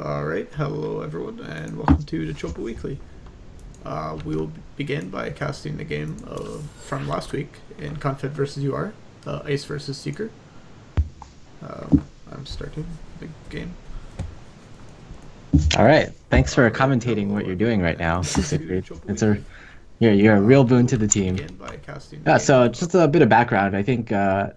Alright, hello everyone, and welcome to the Chobo Weekly. We will begin by casting the game from last week in Confed vs. UR, Ice vs. Seeker. I'm starting the game. All right. Thanks for Alright, commentating what hello you're doing right now, everyone. Siegfried. Chobo It's a Weekly. you're a real boon to the We will team. begin by casting the Yeah, game. so just a bit of background. I think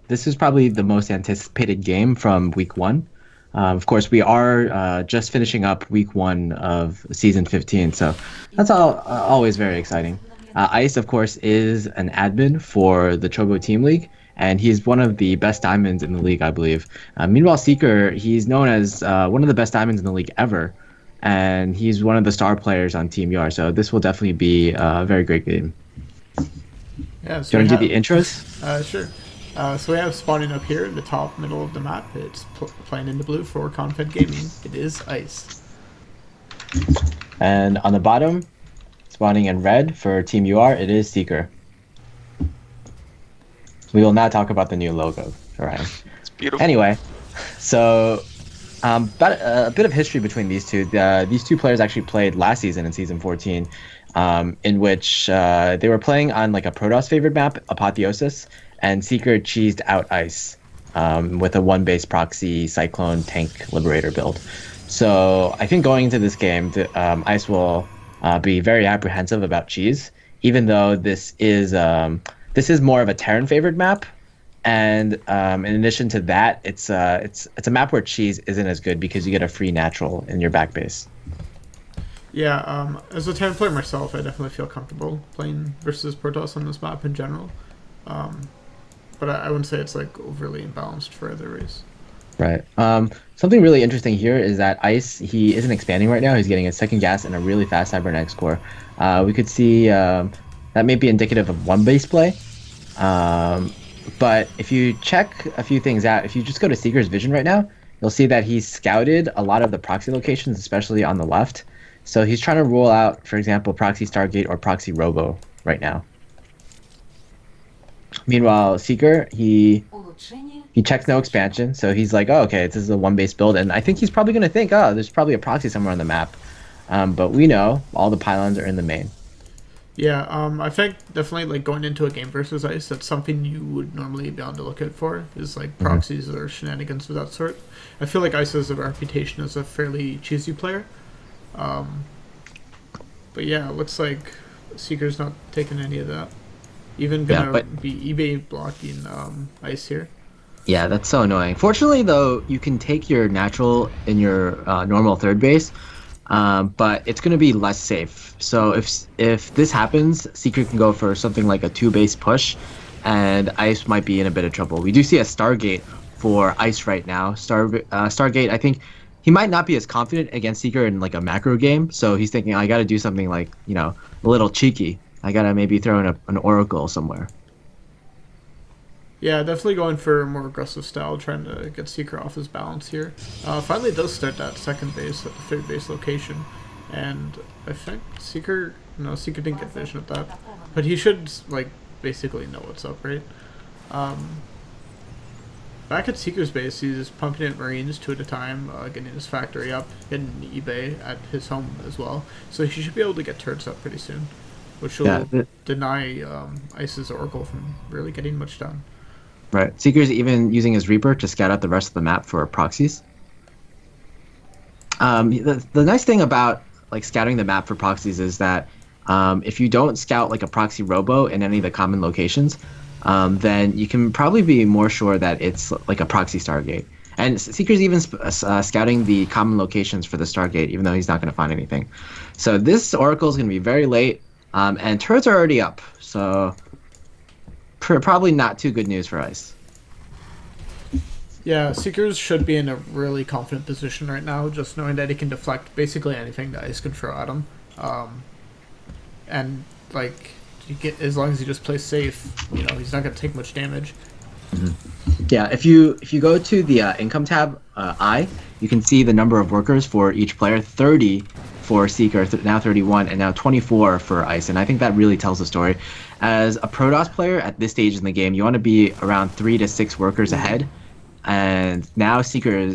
this is probably the most anticipated game from week one. Of course, we are just finishing up week one of season 15, so that's always very exciting. Ice, of course, is an admin for the Chobo Team League, and he's one of the best diamonds in the league, I believe. Meanwhile, Seeker, he's known as one of the best diamonds in the league ever, and he's one of the star players on Team UR, so this will definitely be a very great game. Yeah, Do so you we want to do have. the intros? Sure. So we have spawning up here in the top middle of the map. It's playing into blue for Confed Gaming. It is Ice. And on the bottom, spawning in red for Team UR, it is Seeker. We will now talk about the new logo, Orion. It's beautiful. Anyway, so about a bit of history between these two. These two players actually played last season in season 14, in which they were playing on like a Protoss favored map, Apotheosis, and Seeker cheesed out Ice with a one-base proxy Cyclone Tank Liberator build. So I think going into this game, Ice will be very apprehensive about cheese, even though this is more of a Terran favored map. And in addition to that, it's a map where cheese isn't as good because you get a free natural in your back base. Yeah, as a Terran player myself, I definitely feel comfortable playing versus Protoss on this map in general. But I wouldn't say it's like overly imbalanced for either race. Right. Something really interesting here is that Ice, he isn't expanding right now. He's getting a second gas and a really fast cybernetics core. We could see that may be indicative of one base play. But if you check a few things out, if you just go to Seeker's Vision right now, you'll see that he's scouted a lot of the proxy locations, especially on the left. So he's trying to rule out, for example, Proxy Stargate or Proxy Robo right now. Meanwhile, Seeker, he checks no expansion, so he's like, oh, okay, this is a one-base build, and I think he's probably going to think, oh, there's probably a proxy somewhere on the map. But we know all the pylons are in the main. Yeah, I think definitely like going into a game versus Ice, that's something you would normally be on the lookout for, is like proxies or shenanigans of that sort. I feel like Ice has a reputation as a fairly cheesy player. But yeah, it looks like Seeker's not taking any of that. Even gonna be eBay blocking Ice here. Yeah, that's so annoying. Fortunately, though, you can take your natural in your normal third base, but it's going to be less safe. So if this happens, Seeker can go for something like a two-base push, and Ice might be in a bit of trouble. We do see a Stargate for Ice right now. Stargate, I think he might not be as confident against Seeker in like a macro game, so he's thinking, I got to do something like, a little cheeky. I got to maybe throw in an Oracle somewhere. Yeah, definitely going for a more aggressive style, trying to get Seeker off his balance here. Finally does start that second base at the third base location. And I think Seeker didn't get vision at that. But he should, like, basically know what's up, right? Back at Seeker's base, he's pumping in Marines two at a time, getting his factory up, getting eBay at his home as well. So he should be able to get turrets up pretty soon, which will deny Ice's Oracle from really getting much done. Right. Seeker's even using his Reaper to scout out the rest of the map for proxies. The nice thing about like scouting the map for proxies is that if you don't scout like a proxy robo in any of the common locations, then you can probably be more sure that it's like a proxy Stargate. And Seeker's even scouting the common locations for the Stargate, even though he's not going to find anything. So this Oracle is going to be very late, and turrets are already up. So probably not too good news for Ice. Yeah, Seekers should be in a really confident position right now, just knowing that he can deflect basically anything that Ice can throw at him. And, like, as long as he just plays safe, he's not going to take much damage. Mm-hmm. Yeah, if you go to the income tab, you can see the number of workers for each player, 30 for Seeker, now 31, and now 24 for Ice. And I think that really tells the story. As a Protoss player at this stage in the game, you want to be around 3 to 6 workers ahead and now Seeker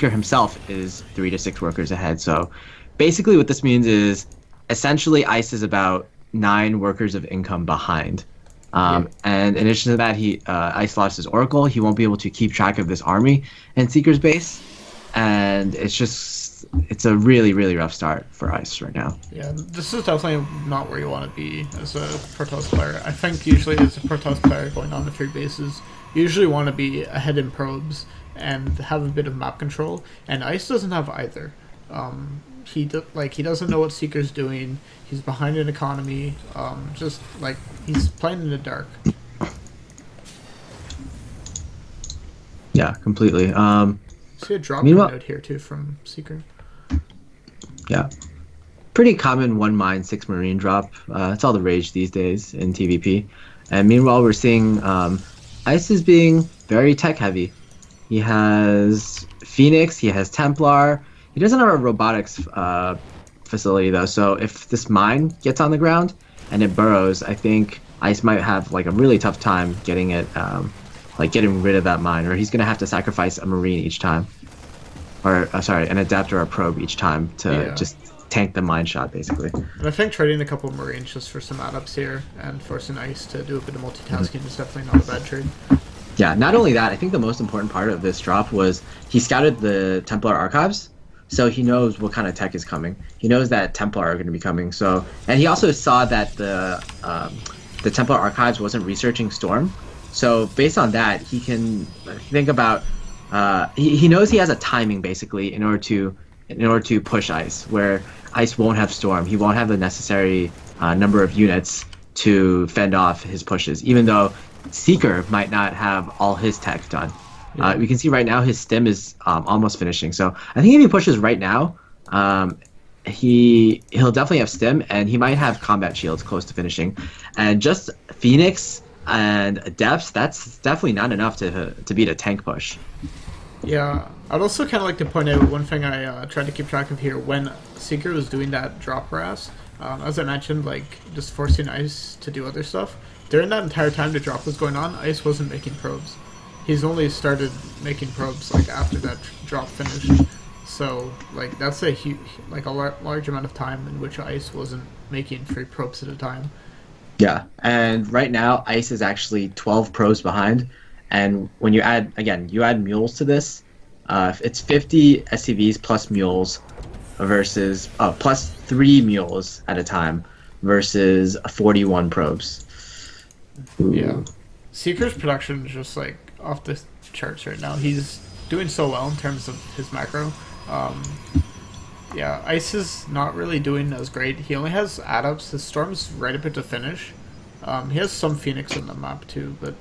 himself is 3 to 6 workers ahead. So basically, what this means is essentially Ice is about 9 workers of income behind. And in addition to that, Ice lost his Oracle. He won't be able to keep track of this army in Seeker's base, and it's a really, really rough start for Ice right now. Yeah, this is definitely not where you want to be as a Protoss player. I think usually as a Protoss player going on to 3 bases, you usually want to be ahead in probes and have a bit of map control, and Ice doesn't have either. He doesn't know what Seeker's doing. He's behind in economy. Just like he's playing in the dark. Yeah, completely. See a drop note here too from Seeker. Yeah, pretty common 1 mine 6 marine drop. It's all the rage these days in TVP. And meanwhile, we're seeing Ice is being very tech heavy. He has Phoenix. He has Templar. He doesn't have a robotics facility though, so if this mine gets on the ground and it burrows, I think Ice might have like a really tough time getting it, getting rid of that mine, or he's gonna have to sacrifice a marine each time, or an adept or a probe each time to just tank the mine shot basically. And I think trading a couple of marines just for some add-ups here and forcing Ice to do a bit of multitasking is definitely not a bad trade. Yeah, not only that, I think the most important part of this drop was he scouted the Templar archives. So he knows what kind of tech is coming. He knows that Templar are going to be coming. So, and he also saw that the Templar archives wasn't researching Storm. So based on that, he can think about. He knows he has a timing basically in order to push Ice, where Ice won't have Storm. He won't have the necessary number of units to fend off his pushes, even though Seeker might not have all his tech done. We can see right now his stim is almost finishing. So I think if he pushes right now, he'll definitely have stim, and he might have combat shields close to finishing. And just Phoenix and Adepts, that's definitely not enough to beat a tank push. Yeah, I'd also kind of like to point out one thing I tried to keep track of here. When Seeker was doing that drop harass, as I mentioned, like just forcing Ice to do other stuff, during that entire time the drop was going on, Ice wasn't making probes. He's only started making probes like after that drop finished, so like that's a huge, like a large amount of time in which Ice wasn't making 3 probes at a time. Yeah, and right now Ice is actually 12 probes behind, and when you add mules to this, it's 50 SCVs plus mules versus plus 3 mules at a time versus 41 probes. Ooh. Yeah, Seeker's production is just like off the charts right now. He's doing so well in terms of his macro. Yeah, Ice is not really doing as great. He only has add-ups. His Storm's right up to finish. He has some Phoenix on the map too, but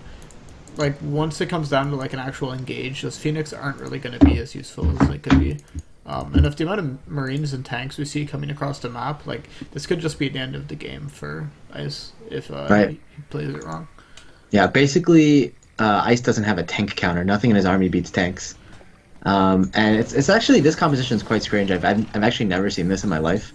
like once it comes down to like an actual engage, those Phoenix aren't really going to be as useful as they could be. And if the amount of Marines and tanks we see coming across the map, like this could just be the end of the game for Ice if he plays it wrong. Yeah, basically, Ice doesn't have a tank counter. Nothing in his army beats tanks. And it's actually, this composition is quite strange. I've actually never seen this in my life.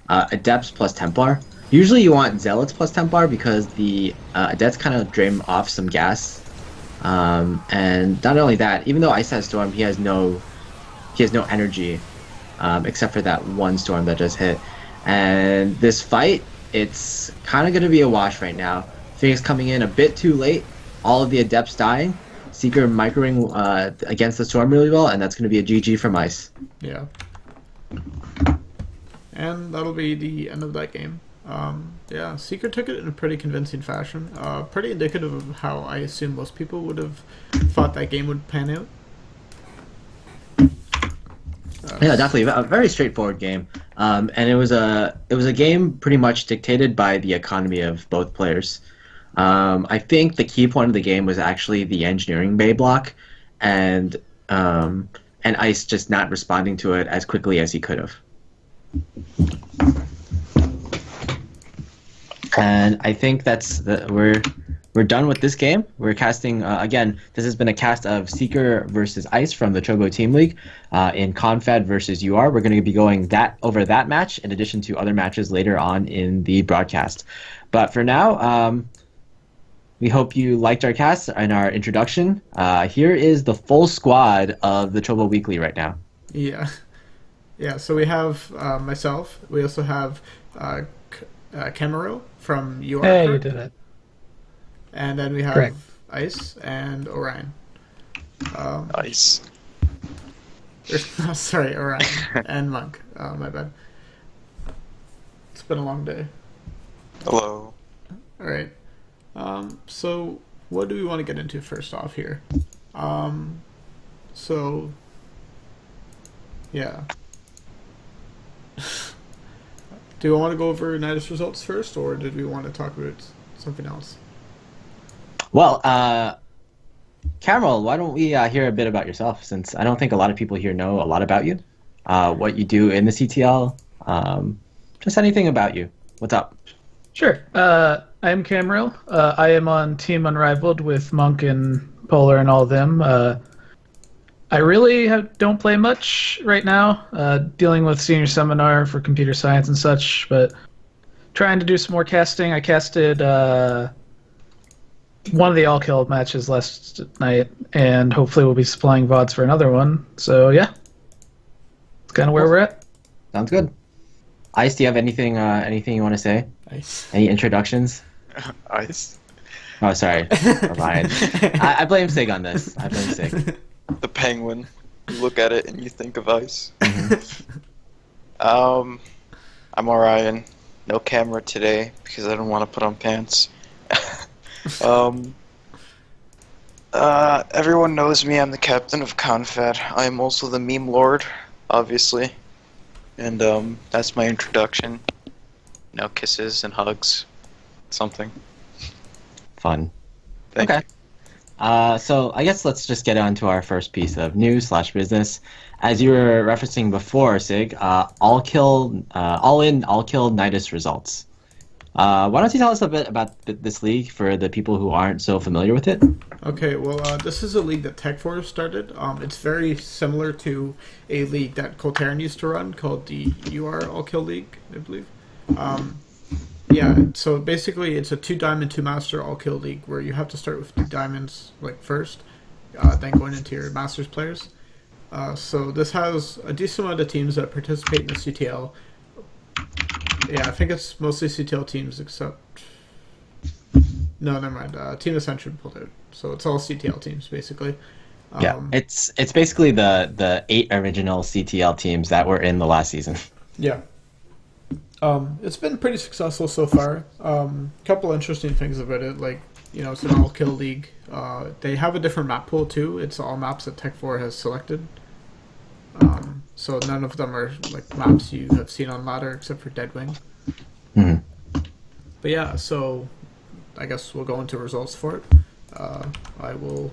Adepts plus Templar. Usually you want Zealots plus Templar because the Adepts kind of drain off some gas. And not only that, even though Ice has Storm, he has no energy, except for that one Storm that just hit. And this fight, it's kind of going to be a wash right now. Phoenix coming in a bit too late. All of the Adepts dying. Seeker microing against the Storm really well, and that's going to be a GG from Ice. Yeah. And that'll be the end of that game. Yeah, Seeker took it in a pretty convincing fashion. Pretty indicative of how I assume most people would have thought that game would pan out. Yeah, definitely a very straightforward game, and it was a game pretty much dictated by the economy of both players. I think the key point of the game was actually the engineering bay block, and Ice just not responding to it as quickly as he could have. And I think we're done with this game. We're casting again. This has been a cast of Seeker versus Ice from the Chobo Team League in Confed versus UR. We're going to be going over that match in addition to other matches later on in the broadcast. But for now, We hope you liked our cast and our introduction. Here is the full squad of the Chobo Weekly right now. Yeah. Yeah, so we have myself. We also have Camaro from UR. Hey, you did it. And then we have Correct. Ice and Orion. Nice. Sorry, Orion and Monk. My bad. It's been a long day. Hello. All right. So what do we want to get into first off here? So yeah. Do we want to go over Nidus results first, or did we want to talk about something else? Well, Cameron, why don't we hear a bit about yourself, since I don't think a lot of people here know a lot about you, what you do in the CTL, just anything about you. What's up? Sure. I am Camril. I am on Team Unrivaled with Monk and Polar and all of them. I really don't play much right now, dealing with senior seminar for computer science and such, but trying to do some more casting. I casted one of the all-kill matches last night, and hopefully we'll be supplying VODs for another one. So yeah, it's kind of where we're at. Sounds good. Ice, do you have anything you want to say? Nice. Any introductions? Ice. Oh, sorry. Ryan. I blame Sig on this. I blame Sig. The penguin. You look at it and you think of ice. I'm Orion. No camera today because I don't want to put on pants. Everyone knows me. I'm the captain of Confed. I am also the meme lord, obviously. And that's my introduction. No kisses and hugs. Something. Fun. Thank Okay. you. So I guess let's just get on to our first piece of news/business. As you were referencing before, Sig, all-in all-kill Nidus results. Why don't you tell us a bit about this league for the people who aren't so familiar with it? Okay, well, this is a league that Tech4 started. It's very similar to a league that Coltern used to run called the UR All Kill League, I believe. Yeah, so basically it's a 2-diamond, 2-master all kill league where you have to start with 2 diamonds first, then going into your masters players. So this has a decent amount of teams that participate in the CTL. Yeah, I think it's mostly CTL teams except... No, never mind. Team Ascension pulled out. So it's all CTL teams, basically. Yeah, it's basically the 8 original CTL teams that were in the last season. Yeah. It's been pretty successful so far. Couple interesting things about it, it's an all-kill league. They have a different map pool too. It's all maps that Tech4 has selected. So none of them are maps you have seen on ladder except for Deadwing. Mhm. But yeah, so I guess we'll go into results for it. I will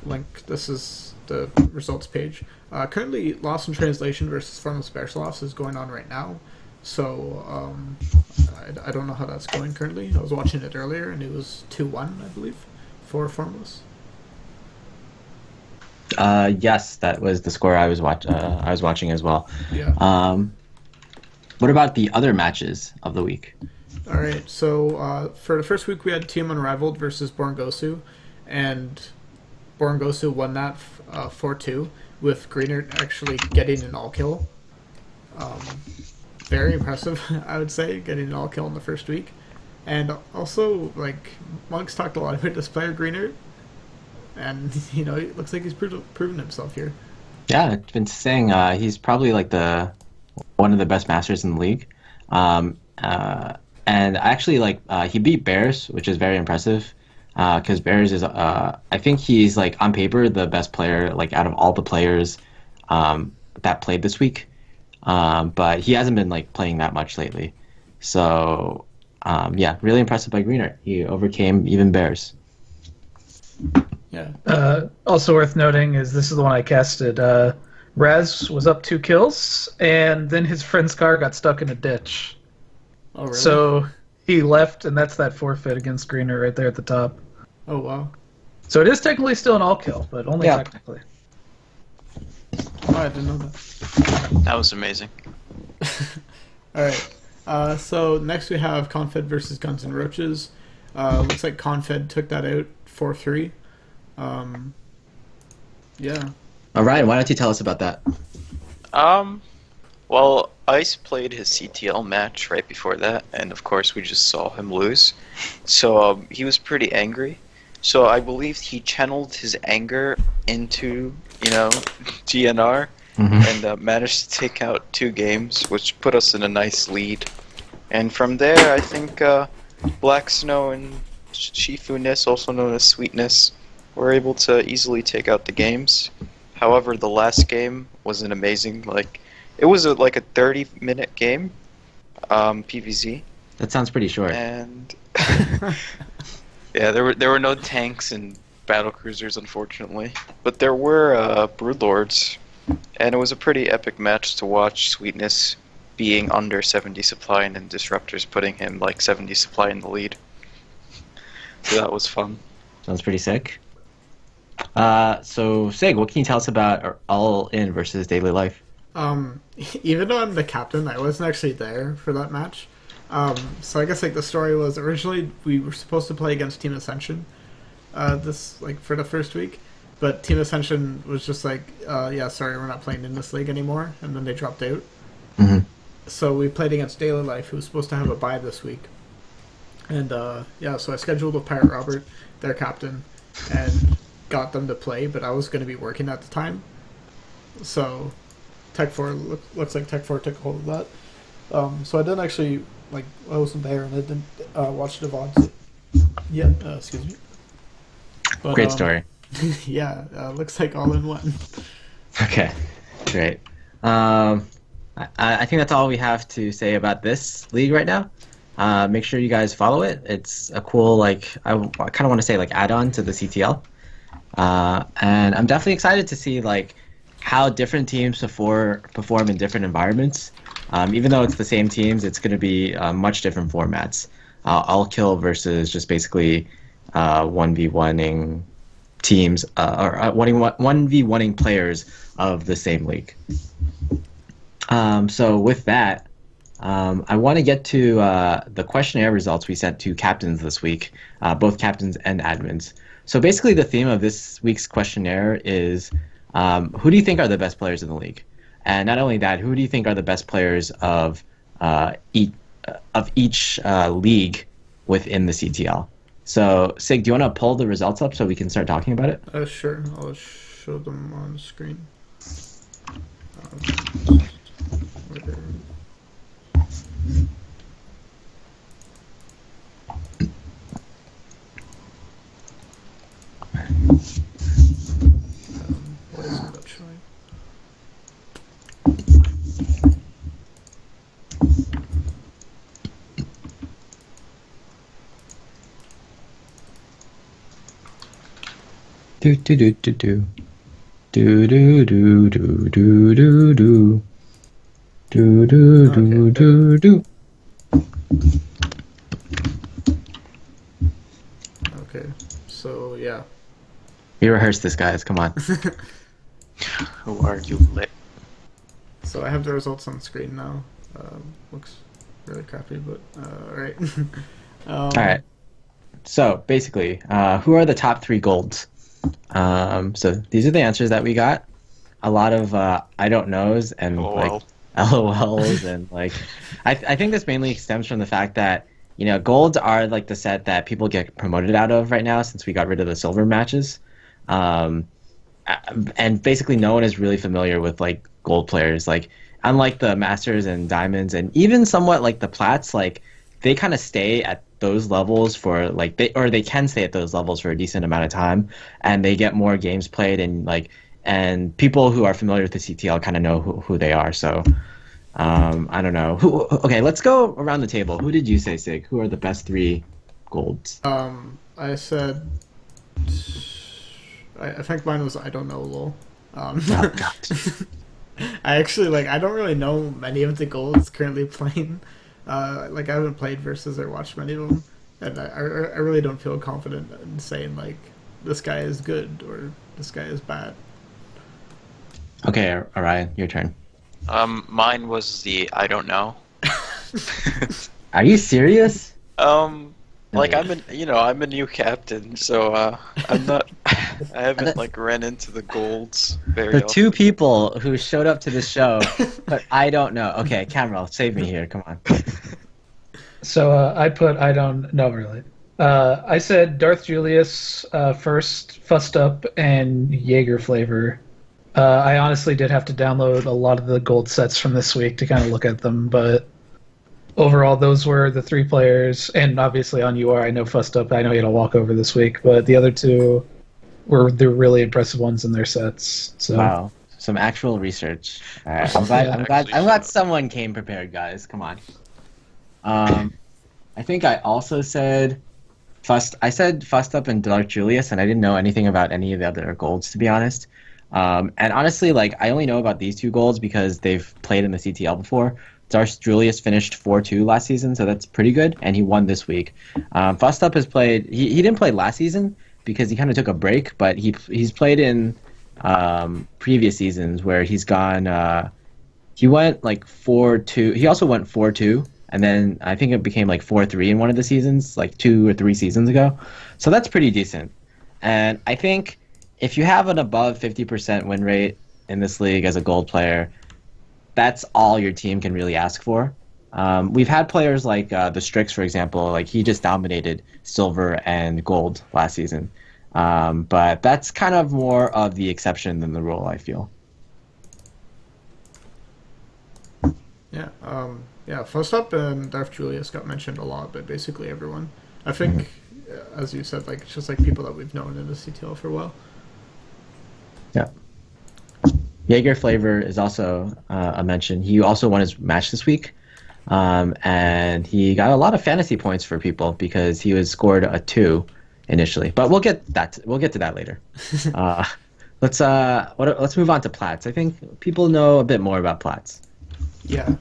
link. This is the results page. Currently, Lost in Translation versus Formless Bearsloths is going on right now. So I don't know how that's going currently. I was watching it earlier and it was 2-1, I believe, for Formless. Yes, that was the score I was watching as well. Yeah. What about the other matches of the week? All right. So for the first week, we had Team Unrivaled versus Born Gosu, and Born Gosu won that 4-2 with Greener actually getting an all kill. Very impressive, I would say, getting an all kill in the first week. And also, Monk's talked a lot about this player, Greener, and it looks like he's proven himself here. Yeah, I've been saying he's probably one of the best masters in the league. And actually, he beat Bears, which is very impressive. Because Bears is, I think he's on paper the best player out of all the players that played this week. But he hasn't been playing that much lately. So yeah, really impressive by Greener. He overcame even Bears. Yeah. Also worth noting is this is the one I casted. Raz was up 2 kills, and then his friend's car got stuck in a ditch. Oh, really? So he left, and that's that forfeit against Greener right there at the top. Oh, wow. So it is technically still an all kill, but only Yeah. technically. Oh, I didn't know that. That was amazing. All right. So next we have Confed versus Guns N' Roaches. Looks like Confed took that out 4-3. Yeah. Ryan, why don't you tell us about that? Well, Ice played his CTL match right before that, and of course we just saw him lose. So he was pretty angry. So I believe he channeled his anger into, GNR, and managed to take out 2 games, which put us in a nice lead. And from there, I think Black Snow and Shifu-ness, also known as Sweetness, were able to easily take out the games. However, the last game was an amazing, it was a 30-minute game, PvZ. That sounds pretty short. And yeah, there were no tanks and battle cruisers, unfortunately, but there were broodlords, and it was a pretty epic match to watch. Sweetness being under 70 supply and then Disruptors putting him 70 supply in the lead. So that was fun. Sounds pretty sick. So Sig, what can you tell us about All In versus Daily Life? Even though I'm the captain, I wasn't actually there for that match. So I guess the story was originally we were supposed to play against Team Ascension, for the first week, but Team Ascension was just yeah, sorry, we're not playing in this league anymore, and then they dropped out. Mm-hmm. So we played against Daily Life, who was supposed to have a bye this week, and yeah, so I scheduled with Pirate Robert, their captain, and got them to play, but I was going to be working at the time, so Tech 4 looks like Tech 4 took hold of that. So I didn't actually I wasn't there, and I didn't watch the VODs yet. Excuse me. But, Great story. Yeah, looks like All In one. Okay, great. I think that's all we have to say about this league right now. Make sure you guys follow it. It's a cool, I kind of want to say, add-on to the CTL. And I'm definitely excited to see, how different teams perform in different environments. Even though it's the same teams, it's going to be much different formats. All kill versus just basically 1v1ing teams, or 1v1ing players of the same league. So with that, I want to get to the questionnaire results we sent to captains this week, both captains and admins. So basically the theme of this week's questionnaire is who do you think are the best players in the league? And not only that, who do you think are the best players of each league within the CTL? So, Sig, do you want to pull the results up so we can start talking about it? Sure. I'll show them on screen. Why isn't that showing? Do do do do do. Do do do do do do do. Do do do do do. Okay, so yeah. We rehearsed this, guys. Come on. Who are you, lit? So I have the results on screen now. Looks really crappy, but alright. All right. So basically, who are the top 3 golds? So these are the answers that we got. A lot of I don't knows and LOLs and I think this mainly stems from the fact that golds are the set that people get promoted out of right now since we got rid of the silver matches, and basically no one is really familiar with gold players. Unlike the masters and diamonds and even somewhat the plats, they kind of stay at those levels for they can stay at those levels for a decent amount of time, and they get more games played and people who are familiar with the CTL kind of know who they are. So I don't know. Okay, let's go around the table. Who did you say, Sig? Who are the best 3 golds? I said I think mine was I don't know lol. Oh, God. I actually I don't really know many of the golds currently playing. I haven't played versus or watched many of them, and I really don't feel confident in saying this guy is good or this guy is bad. Okay, Orion, your turn. Mine was the I don't know. Are you serious? Like I'm a new captain, so I'm not. I haven't like ran into the golds very The often. two people who showed up to the show, but I don't know. Okay, Cameron, save me here. Come on. So I don't know really. I said Darth Julius first, Fussed Up, and Jaeger flavor. I honestly did have to download a lot of the gold sets from this week to kind of look at them, but overall, those were the three players. And obviously on UR, I know Fussed Up, I know he had a walkover this week, but the other two were the really impressive ones in their sets. So. Wow, some actual research. All right, I'm glad someone came prepared, guys. Come on. I think I also said Fussed Up and Dark Julius, and I didn't know anything about any of the other golds, to be honest. And honestly, like I only know about these two golds because they've played in the CTL before. Darth Julius finished 4-2 last season, so that's pretty good, and he won this week. Fussed Up has played. He didn't play last season because he kind of took a break, but he's played in previous seasons where he's gone. He went like 4-2. He also went 4-2. And then I think it became like 4-3 in one of the seasons, like 2 or 3 seasons ago. So that's pretty decent. And I think if you have an above 50% win rate in this league as a gold player, that's all your team can really ask for. We've had players like the Strix, for example, like he just dominated silver and gold last season. But that's kind of more of the exception than the rule, I feel. Yeah. Yeah, Fussed Up and Darth Julius got mentioned a lot, but basically everyone. I think, as you said, like it's just like people that we've known in the CTL for a while. Yeah. Jaeger Flavor is also a mention. He also won his match this week, and he got a lot of fantasy points for people because he was scored a 2 initially. But we'll get to that later. Let's move on to Plats. I think people know a bit more about Plats. Yeah.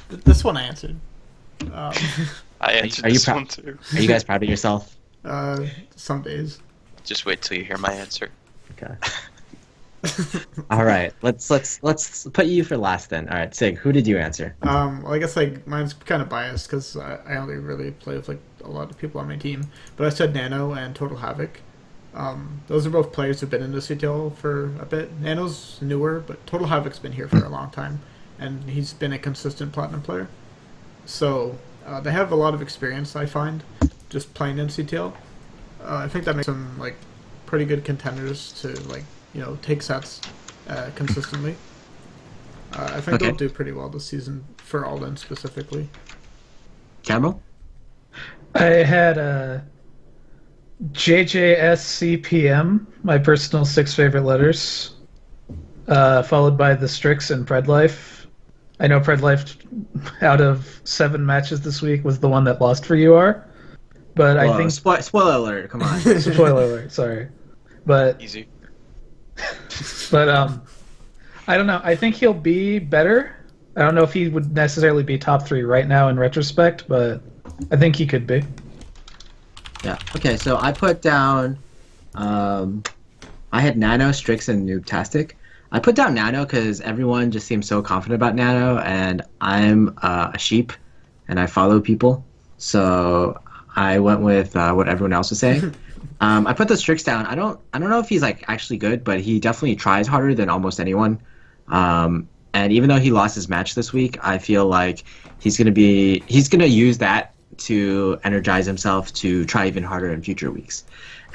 This one I answered. I answered this one too. Are you guys proud of yourself? Some days. Just wait till you hear my answer. Okay. All right. Let's put you for last then. All right, Sig, who did you answer? Well, I guess like mine's kind of biased because I only really play with like a lot of people on my team. But I said Nano and Total Havoc. Those are both players who've been in the CTL for a bit. Nano's newer, but Total Havoc's been here for a long time. And he's been a consistent platinum player. So they have a lot of experience, I find, just playing in CTL. I think that makes them like pretty good contenders to like take sets consistently. I think they'll do pretty well this season for All-In specifically. Cameron? I had JJSCPM, my personal 6 favorite letters, followed by the Strix and Predlife. I know Predlife, out of 7 matches this week, was the one that lost for UR. But I think spoiler alert. Come on. Spoiler alert. Sorry, but easy. But I don't know. I think he'll be better. I don't know if he would necessarily be top 3 right now in retrospect, but I think he could be. Yeah. Okay. So I put down. I had Nano, Strix, and Noobtastic. I put down Nano because everyone just seems so confident about Nano, and I'm a sheep, and I follow people, so I went with what everyone else was saying. I put the Strix down. I don't know if he's like actually good, but he definitely tries harder than almost anyone. And even though he lost his match this week, I feel like he's gonna use that to energize himself to try even harder in future weeks.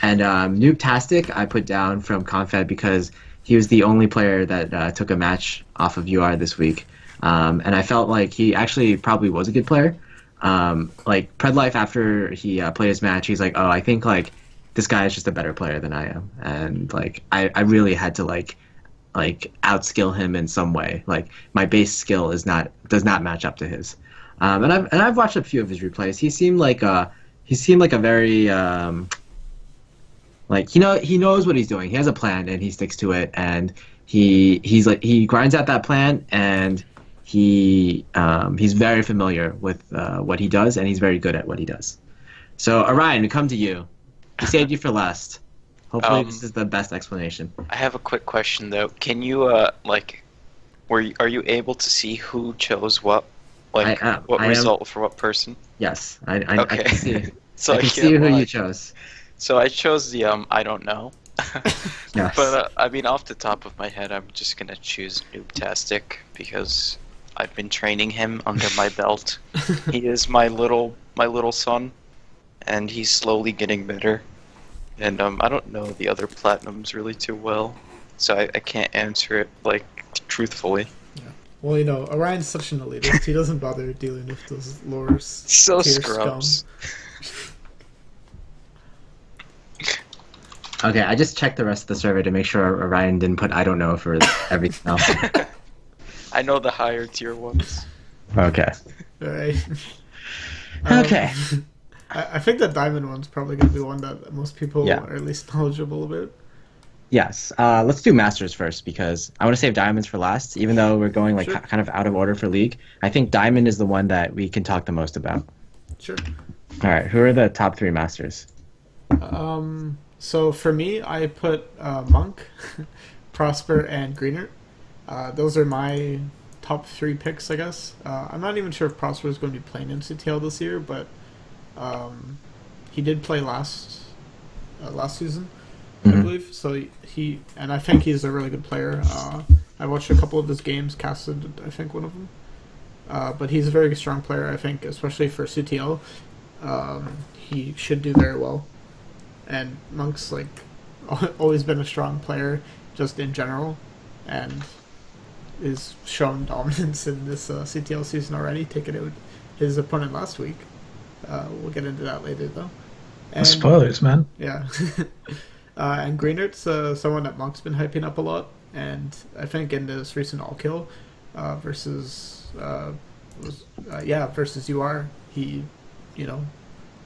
And Noobtastic I put down from Confed because he was the only player that took a match off of UR this week. And I felt like he actually probably was a good player. Like Predlife, after he played his match, he's like, oh, I think like this guy is just a better player than I am. And like I really had to like outskill him in some way. Like my base skill does not match up to his. And I've watched a few of his replays. He seemed like a very like he knows what he's doing. He has a plan and he sticks to it, and he grinds out that plan, and he's very familiar with what he does, and he's very good at what he does. So Orion, we come to you. We saved you for last. Hopefully this is the best explanation. I have a quick question though. Can you are you able to see who chose what? Like what result for what person? Yes, I Okay. can see it. So I can can't see who lie. you chose. So I chose the I don't know. Yes. But I mean, off the top of my head, I'm just gonna choose Noobtastic because I've been training him under my belt. He is my little son, and he's slowly getting better. And I don't know the other platinums really too well, so I can't answer it like truthfully. Well, you know, Orion's such an elitist. He doesn't bother dealing with those lower So tier scrubs. Okay, I just checked the rest of the survey to make sure Orion didn't put I don't know for everything else. I know the higher tier ones. Okay. All right. Okay. I think the diamond one's probably going to be one that most people Yeah. are at least knowledgeable about. Yes. Let's do Masters first because I want to save Diamonds for last. Even though we're going like Sure. kind of out of order for League, I think Diamond is the one that we can talk the most about. Sure. All right. Who are the top 3 Masters? So for me, I put Monk, Prosper, and Greener. Those are my top 3 picks, I guess. I'm not even sure if Prosper is going to be playing in CTL this year, but he did play last season, I believe. So he and I think he's a really good player. I watched a couple of his games, casted I think one of them. But he's a very strong player, I think, especially for CTL. He should do very well. And Monk's like always been a strong player, just in general, and is shown dominance in this CTL season already, taking out his opponent last week. We'll get into that later, though. And, Spoilers, man. yeah. And Greenert's someone that Monk's been hyping up a lot, and I think in this recent all kill versus UR, he,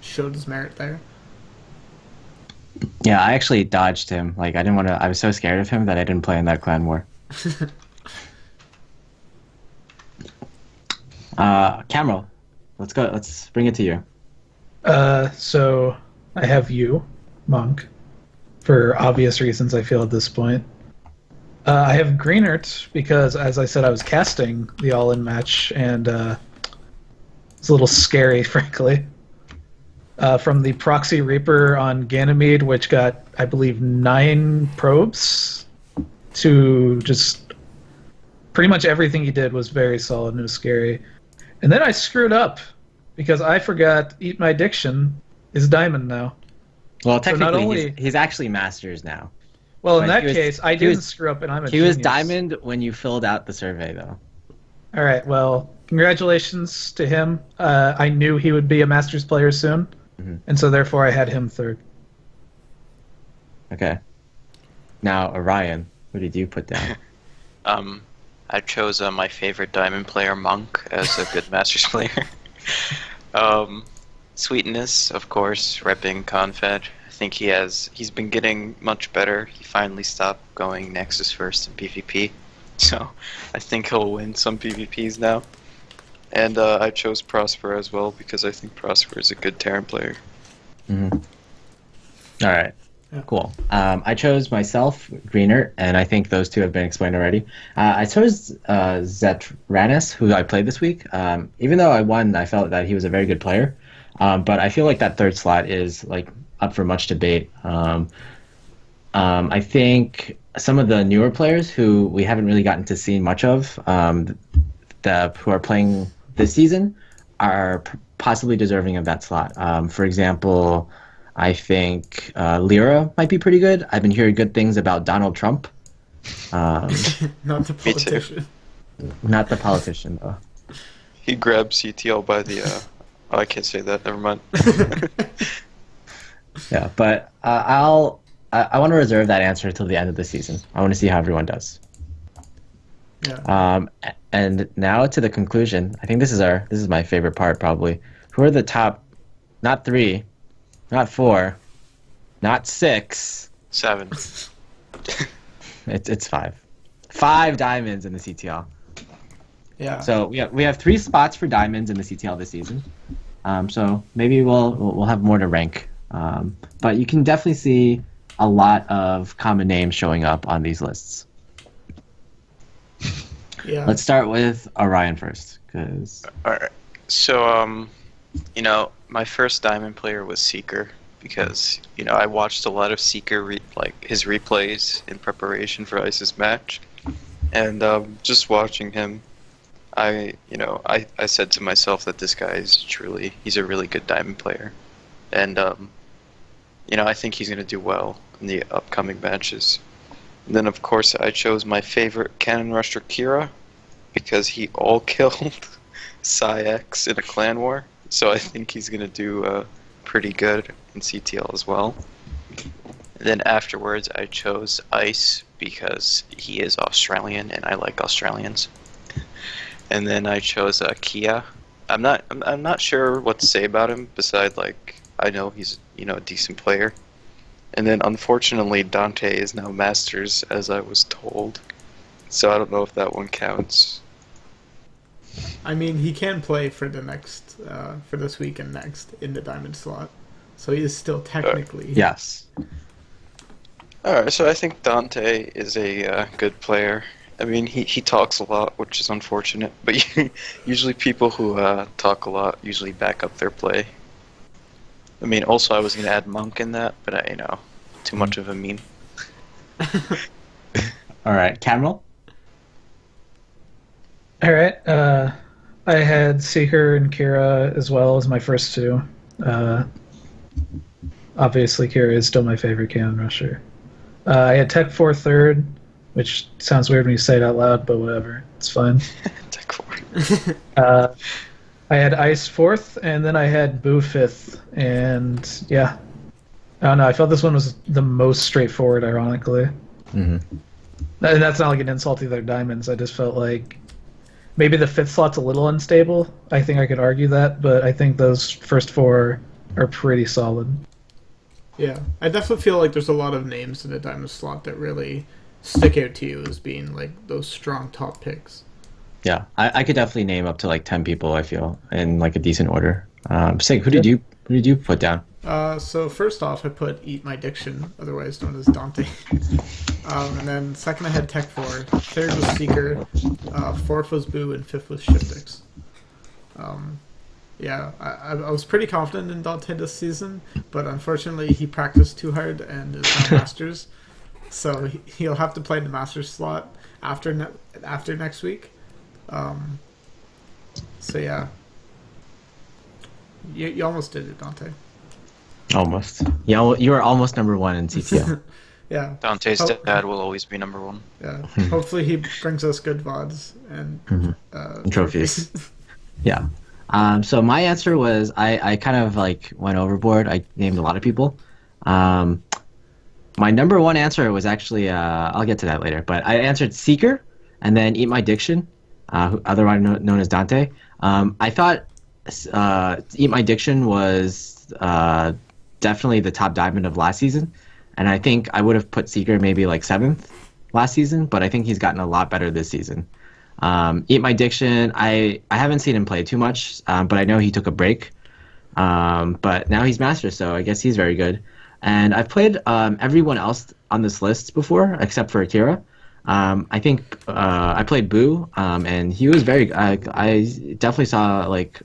showed his merit there. Yeah, I actually dodged him. Like I didn't want to. I was so scared of him that I didn't play in that clan war. Cameron, let's go. Let's bring it to you. So I have you, Monk, for obvious reasons. I feel at this point. I have Greenert because, as I said, I was casting the all-in match, and it's a little scary, frankly. From the Proxy Reaper on Ganymede, which got, I believe, 9 probes, to just pretty much everything he did was very solid and it was scary. And then I screwed up because I forgot Eat My Diction is Diamond now. Well, technically, not only- he's actually Masters now. Well, in But that he was- case, I he didn't was- screw up, and I'm a He was genius. Diamond when you filled out the survey, though. All right, well, congratulations to him. I knew he would be a Masters player soon, and so therefore I had him third. Okay. Now, Orion, what did you put down? I chose my favorite diamond player, Monk, as a good Masters player. Sweetness, of course, repping Confed. I think he's been getting much better. He finally stopped going Nexus first in PvP. So I think he'll win some PvPs now. And I chose Prosper as well because I think Prosper is a good Terran player. All right. Yeah. Cool. I chose myself, Greener, and I think those two have been explained already. I chose Zetranis, who I played this week. Even though I won, I felt that he was a very good player. But I feel like that third slot is like up for much debate. I think some of the newer players who we haven't really gotten to see much of, who are playing this season, are possibly deserving of that slot. For example, I think Lyra might be pretty good. I've been hearing good things about Donald Trump. Not the politician. Not the politician, though. He grabbed CTL by the... I can't say that. Never mind. Yeah, but I want to reserve that answer until the end of the season. I want to see how everyone does. Yeah. And now to the conclusion. I think this is my favorite part probably. Who are the top? Not 3, not 4, not 6. 7. It's 5. 5 diamonds in the CTL. Yeah. So we have 3 spots for diamonds in the CTL this season. So maybe we'll have more to rank. But you can definitely see a lot of common names showing up on these lists. Yeah. Let's start with Orion first, because Alright. So, My first Diamond player was Seeker because, I watched a lot of Seeker, his replays in preparation for Ice's match. And just watching him, I said to myself that this guy he's a really good Diamond player. And, I think he's going to do well in the upcoming matches. And then, of course, I chose my favorite Cannon Rusher, Kira, because he all-killed Psyx in a clan war. So I think he's going to do pretty good in CTL as well. And then afterwards, I chose Ice because he is Australian and I like Australians. And then I chose Kia. I'm not sure what to say about him besides I know he's a decent player. And then unfortunately Dante is now Masters as I was told. So I don't know if that one counts. I mean, he can play for the next, for this week and next in the Diamond slot, so he is still technically. Yes. Alright, so I think Dante is a good player. I mean, he talks a lot, which is unfortunate, but usually people who talk a lot usually back up their play. I mean, also I was going to add Monk in that, but too much of a meme. All right, Cameron? All right. I had Seeker and Kira as well as my first two. Obviously, Kira is still my favorite Cannon Rusher. I had Tech 4 third, which sounds weird when you say it out loud, but whatever. It's fine. Tech 4. I had Ice fourth, and then I had Boo fifth, and yeah. I don't know, I felt this one was the most straightforward, ironically. Mm-hmm. And that's not like an insult to their diamonds, I just felt like maybe the fifth slot's a little unstable. I think I could argue that, but I think those first four are pretty solid. Yeah, I definitely feel like there's a lot of names in the Diamond slot that really stick out to you as being like those strong top picks. Yeah, I could definitely name up to like 10 people, I feel, in like a decent order. Sig, who did you put down? So first off, I put Eat My Diction, otherwise known as Dante. And then second I had Tech 4, third was Seeker, fourth was Boo, and fifth was Shiftix. Yeah, I was pretty confident in Dante this season, but unfortunately he practiced too hard and is now Masters. So he'll have to play the Masters slot after next week. So yeah, you almost did it, Dante. Almost. Yeah, you were almost number one in CTL. Yeah. Dante's dad will always be number one. Yeah. Hopefully he brings us good VODs and trophies. Yeah. So my answer was I kind of like went overboard. I named a lot of people. My number one answer was actually I'll get to that later, but I answered Seeker and then Eat My Diction, otherwise known as Dante. I thought Eat My Diction was definitely the top diamond of last season, and I think I would have put Seeker maybe like 7th last season, but I think he's gotten a lot better this season. Eat My Diction, I haven't seen him play too much, but I know he took a break. But now he's Master, so I guess he's very good. And I've played everyone else on this list before, except for Akira. I think I played Boo, and he was very. I definitely saw like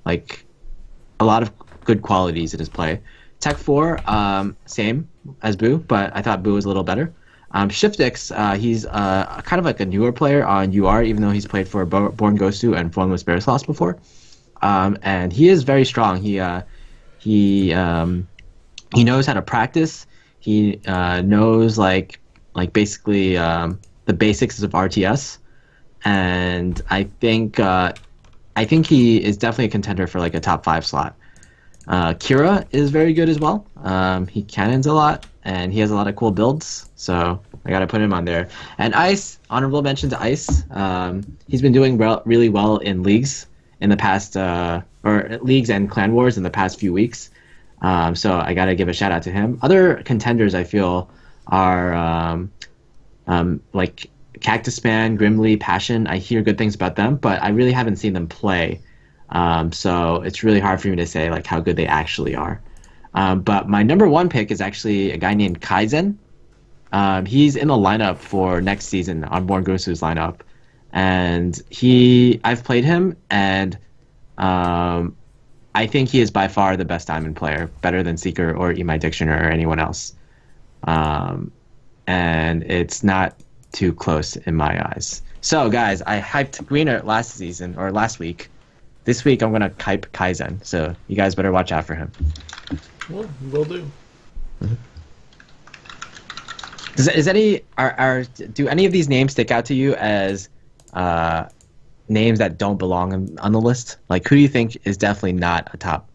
a lot of good qualities in his play. Tech 4, same as Boo, but I thought Boo was a little better. Shiftix, he's kind of like a newer player on UR, even though he's played for Born Gosu and Formless Bears Lost before. And he is very strong. He knows how to practice. He knows like basically the basics of RTS, and I think he is definitely a contender for like a top 5 slot. Kira is very good as well. He cannons a lot, and he has a lot of cool builds, so I gotta put him on there. And Ice, honorable mention to Ice. He's been doing really well in leagues in the past, or leagues and clan wars in the past few weeks. So I gotta give a shout out to him. Other contenders I feel are like Cactus Man, Grimly, Passion. I hear good things about them, but I really haven't seen them play. So it's really hard for me to say like how good they actually are. But my number one pick is actually a guy named Kaizen. He's in the lineup for next season on Born Gosu's lineup, and I've played him, and I think he is by far the best Diamond player, better than Seeker or Emai Dictioner or anyone else. And it's not too close in my eyes. So, guys, I hyped Greener last season, or last week. This week, I'm going to hype Kaizen, so you guys better watch out for him. Well, will do. Do any of these names stick out to you as names that don't belong on the list? Like, who do you think is definitely not a top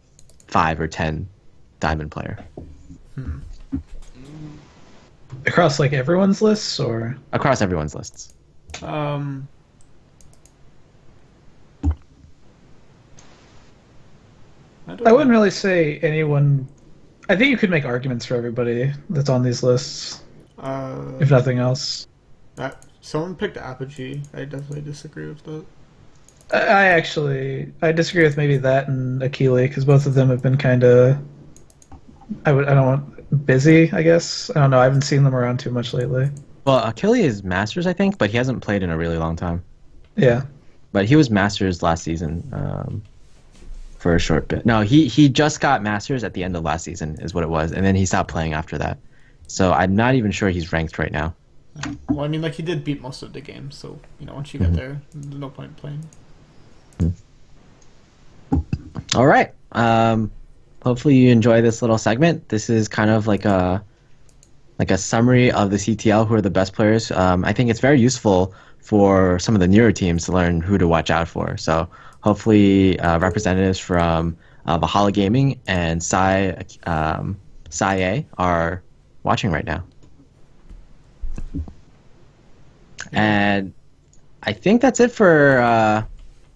5 or 10 Diamond player? Across like everyone's lists, or Across everyone's lists. I I wouldn't really say anyone. I think you could make arguments for everybody that's on these lists, if nothing else. Someone picked Apogee. I definitely disagree with that. I disagree with maybe that and Akili, because both of them have been kind of. I don't want busy. I guess I don't know. I haven't seen them around too much lately. Well, Achille is Masters, I think, but he hasn't played in a really long time. Yeah. But he was Masters last season for a short bit. No, he just got Masters at the end of last season, is what it was, and then he stopped playing after that. So I'm not even sure he's ranked right now. Well, I mean, like, he did beat most of the games, so, you know, once you get there, there's no point in playing. All right. Hopefully you enjoy this little segment. This is kind of like a summary of the CTL, who are the best players. I think it's very useful for some of the newer teams to learn who to watch out for. So hopefully representatives from Valhalla Gaming and Sai A are watching right now. And I think that's it for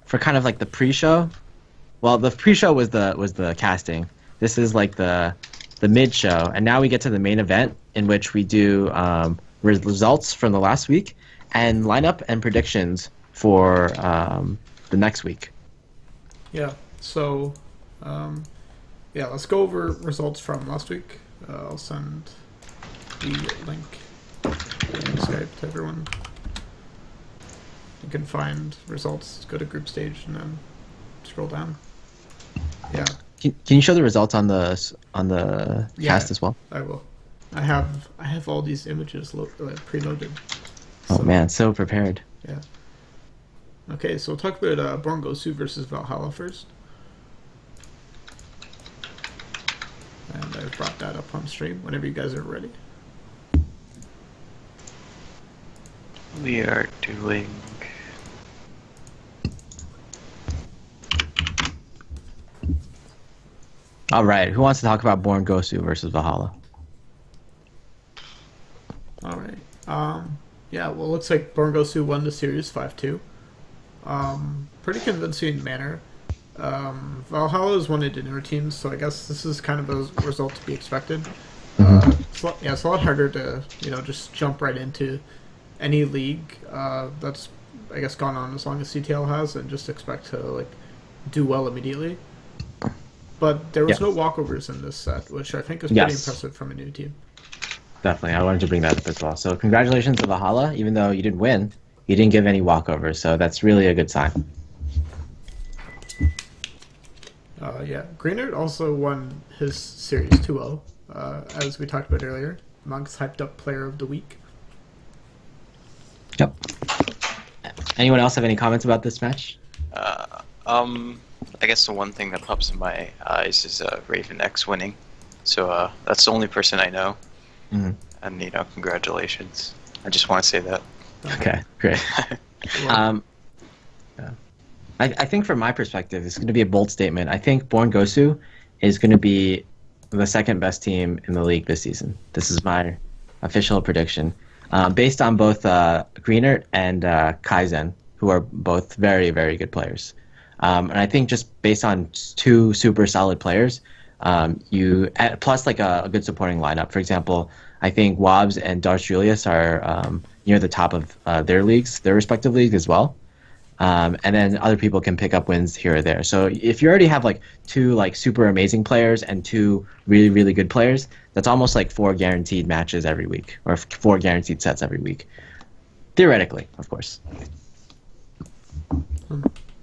kind of like the pre-show. Well, the pre-show was the casting. This is like the mid show, and now we get to the main event, in which we do results from the last week and lineup and predictions for the next week. Yeah. So, let's go over results from last week. I'll send the link in Skype to everyone. You can find results. Go to group stage and then scroll down. Yeah. Can you show the results on the cast as well? I will. I have all these images preloaded. Oh man, so prepared. Yeah. Okay, so we'll talk about Born Gosu versus Valhalla first. And I've brought that up on stream whenever you guys are ready. We are doing. All right, who wants to talk about Born Gosu versus Valhalla? All right. Well, it looks like Born Gosu won the series 5-2. Pretty convincing manner. Valhalla is one of the newer teams, so I guess this is kind of a result to be expected. It's a lot harder to just jump right into any league that's I guess gone on as long as CTL has and just expect to do well immediately. But there was no walkovers in this set, which I think is pretty impressive from a new team. Definitely, I wanted to bring that up as well. So congratulations to Valhalla, even though you didn't win, you didn't give any walkovers, so that's really a good sign. Greenert also won his series 2-0, as we talked about earlier. Monk's hyped up player of the week. Yep. Anyone else have any comments about this match? I guess the one thing that pops in my eyes is Raven X winning. So that's the only person I know. Mm-hmm. And, congratulations. I just want to say that. Okay, great. I think from my perspective, it's going to be a bold statement. I think Born Gosu is going to be the second best team in the league this season. This is my official prediction. Based on both Greenert and Kaizen, who are both very, very good players. And I think just based on two super solid players, plus a good supporting lineup. For example, I think Wobbs and Darth Julius are near the top of their respective leagues as well. And then other people can pick up wins here or there. So if you already have two super amazing players and two really, really good players, that's almost 4 guaranteed matches every week, or 4 guaranteed sets every week. Theoretically, of course.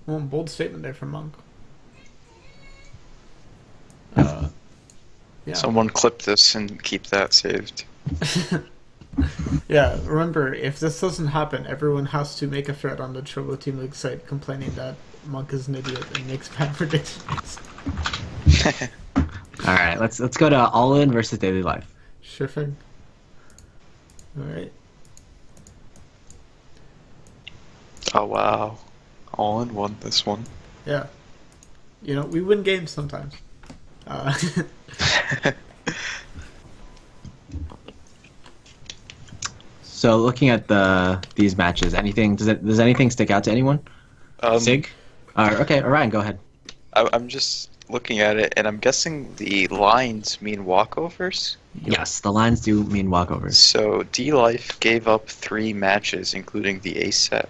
Well, bold statement there from Monk. Yeah. Someone clip this and keep that saved. Yeah, remember, if this doesn't happen, everyone has to make a thread on the Chobo Team League site complaining that Monk is an idiot and makes bad predictions. All right, let's go to All In versus Daily Life. Sure thing. Alright. Oh wow. All in one this one. Yeah. You know, we win games sometimes. So looking at these matches, does anything stick out to anyone? Sig? Okay, Orion, go ahead. I'm just looking at it, and I'm guessing the lines mean walkovers. Yes, the lines do mean walkovers. So D-Life gave up 3 matches, including the A set,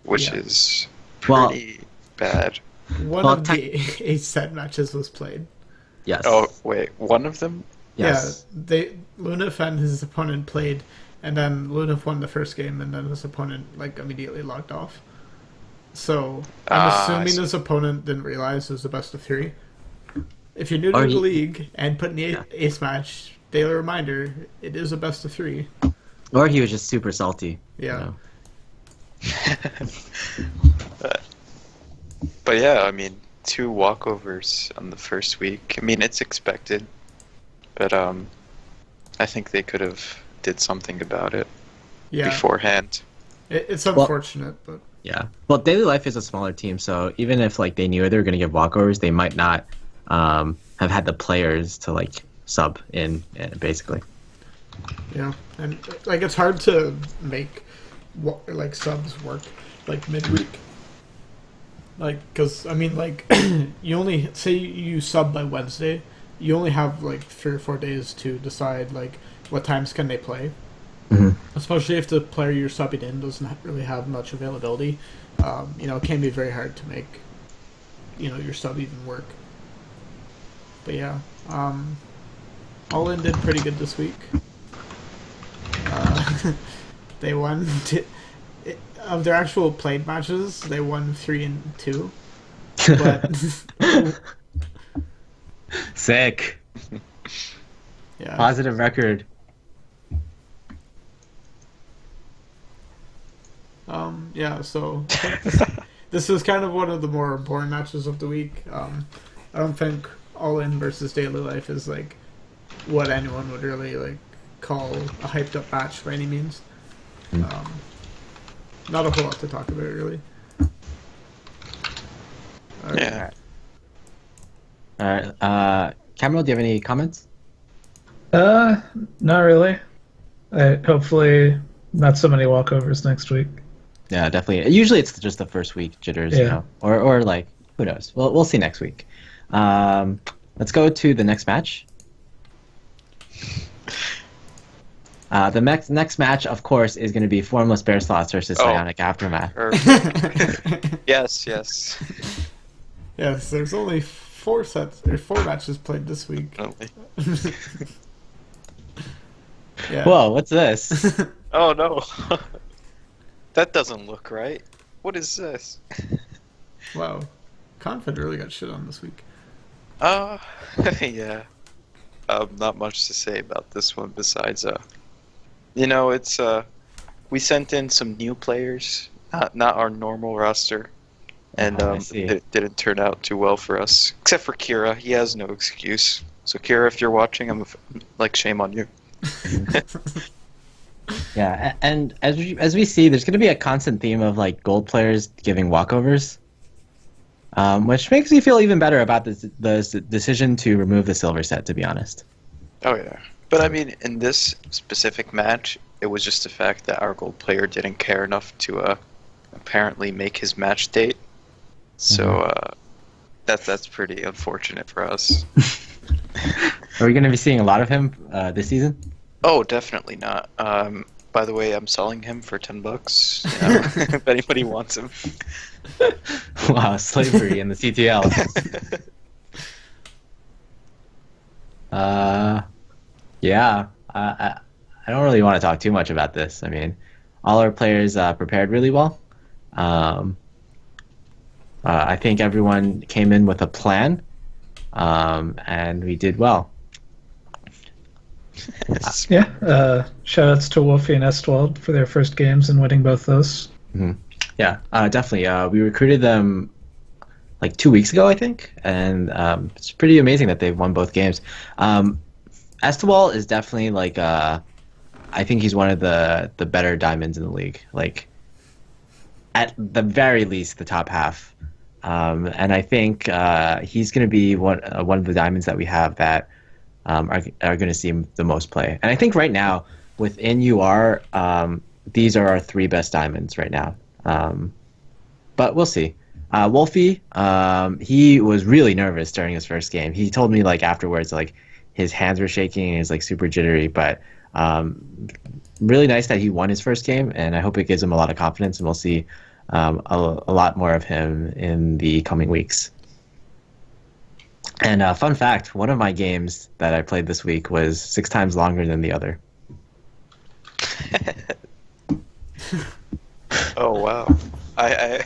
which Yeah. is Well- pretty bad. One Well, of the 8 set matches was played. Yes. Oh wait, one of them? Yes. Yeah, Lunaf and his opponent played, and then Lunaf won the first game, and then his opponent immediately logged off. So I'm assuming his opponent didn't realize it was the best of 3. If you're new to the league and put in the ace match, daily reminder, it is a best of 3. Or he was just super salty. Yeah. But yeah, I mean, 2 walkovers on the first week. I mean, it's expected, but I think they could have did something about it beforehand. It's unfortunate, but Yeah. Well, Daily Life is a smaller team, so even if they knew they were going to give walkovers, they might not have had the players to sub in, basically. yeah, and it's hard to make subs work midweek. Because I mean, you only say you sub by Wednesday, you only have 3 or 4 days to decide what times can they play. Mm-hmm. Especially if the player you're subbing in doesn't really have much availability. It can be very hard to make your sub even work. But yeah, All In did pretty good this week. They won of their actual played matches. They won 3 and 2, but Sick. yeah, Positive record. yeah. So I think this is kind of one of the more boring matches of the week. I don't think All In versus Daily Life is what anyone would really call a hyped up match by any means. Not a whole lot to talk about, really. All right. Yeah. All right. Cameron, do you have any comments? Not really. Hopefully, not so many walkovers next week. Yeah, definitely. Usually it's just the first week jitters, or who knows? We'll see next week. Let's go to the next match. The next match, of course, is going to be Formless Bear Slots versus Psionic Aftermath. Yes. Yes, there's only 4 matches played this week. Yeah. Whoa, what's this? Oh no. That doesn't look right. What is this? Wow. Confed really got shit on this week. Yeah. Not much to say about this one besides it's we sent in some new players, not our normal roster, and it didn't turn out too well for us. Except for Kira, he has no excuse. So Kira, if you're watching, I'm shame on you. Yeah, and as we see, there's going to be a constant theme of gold players giving walkovers, which makes me feel even better about the decision to remove the silver set. To be honest. Oh yeah, but I mean, in this specific match, it was just the fact that our gold player didn't care enough to apparently make his match date. So that's pretty unfortunate for us. Are we going to be seeing a lot of him this season? Oh, definitely not. By the way, I'm selling him for $10. If anybody wants him. Wow, slavery in the CTL. Yeah. I don't really want to talk too much about this. I mean, all our players prepared really well. I think everyone came in with a plan. and we did well. Yeah. Shout outs to Wolfie and Estwald for their first games and winning both those. Yeah, definitely. We recruited them like 2 weeks ago, I think, and it's pretty amazing that they've won both games. Estewal is definitely like I think he's one of the better diamonds in the league. Like at the very least, the top half. And I think he's going to be one of the diamonds that we have that are going to see the most play. And I think right now within UR, these are our 3 best diamonds right now. But we'll see. Wolfie, he was really nervous during his first game. He told me like afterwards, like his hands were shaking and he was like super jittery. But really nice that he won his first game, and I hope it gives him a lot of confidence. And we'll see a lot more of him in the coming weeks. And fun fact, one of my games that I played this week was 6 times longer than the other. Oh wow! I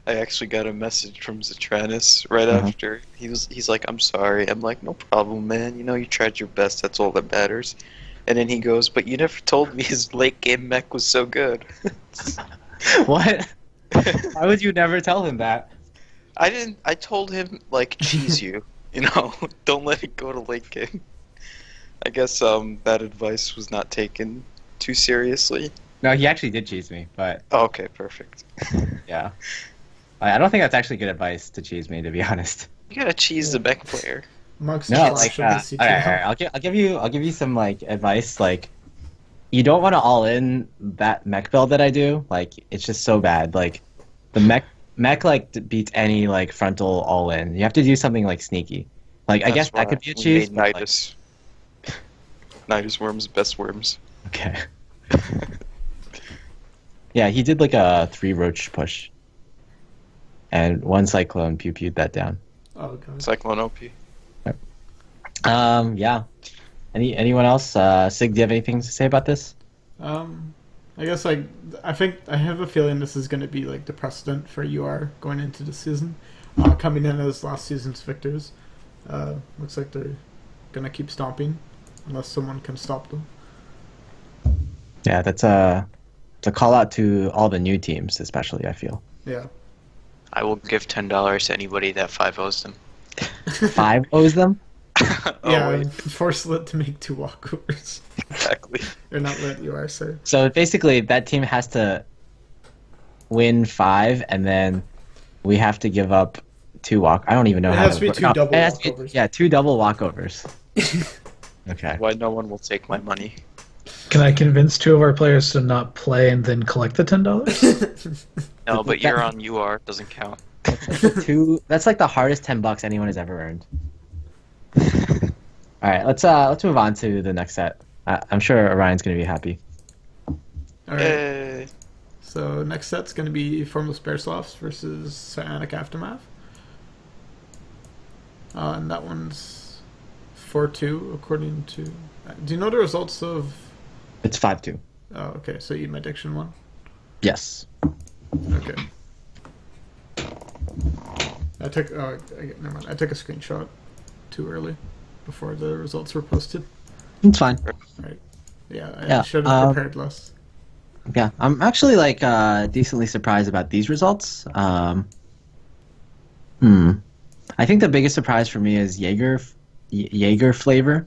actually got a message from Zatranus right after. He's like, "I'm sorry." I'm like, "No problem, man. You know, you tried your best. That's all that matters." And then he goes, "But you never told me his late game mech was so good." What? Why would you never tell him that? I didn't. I told him like, cheese you. You know, don't let it go to late game. I guess that advice was not taken too seriously. No, he actually did cheese me, but Oh, okay, perfect. yeah. I don't think that's actually good advice to cheese me, to be honest. You gotta cheese the mech player. Monk's No, trash like, against all right, CTL. I'll give you some like advice. Like, you don't want to all in that mech build that I do. Like, it's just so bad. Like, the mech like beats any like frontal all in. You have to do something like sneaky. Like, I guess that could be a cheese. Made but, Nidus. Nidus worms, best worms. Okay. Yeah, he did like a 3 roach push, and 1 cyclone pewed that down. Oh god. Cyclone OP. Yeah. Anyone else? Sig, do you have anything to say about this? I guess I have a feeling this is going to be like the precedent for UR going into the season, coming in as last season's victors. Looks like they're gonna keep stomping, unless someone can stop them. Yeah, that's a call out to all the new teams, especially. I feel Yeah. I will give $10 to anybody that 5-0s them. 5 owes them. Oh, Yeah, wait. force Lit to make 2 walkovers. Exactly. Or not Lit, UR, sir. So basically, that team has to win 5, and then we have to give up 2 walk. I don't even know It how has to be 2 double it has to be- walkovers. yeah, 2 double walkovers. Okay. Why no one will take my money? Can I convince 2 of our players to not play and then collect the $10? No, but you're on UR, doesn't count. That's like the hardest $10 anyone has ever earned. All right, let's move on to the next set. I'm sure Orion's gonna be happy. Alright, Yay. so next set's going to be Formless Bearsloths versus Psionic Aftermath. And that one's 4-2, according to... Do you know the results of... It's 5-2. Oh, okay, so you my diction one? Yes. Okay. Never mind. I took a screenshot too early before the results were posted. It's fine. Right. Yeah, I Yeah, should have prepared less. Yeah, I'm actually like decently surprised about these results. I think the biggest surprise for me is Jaeger Flavor.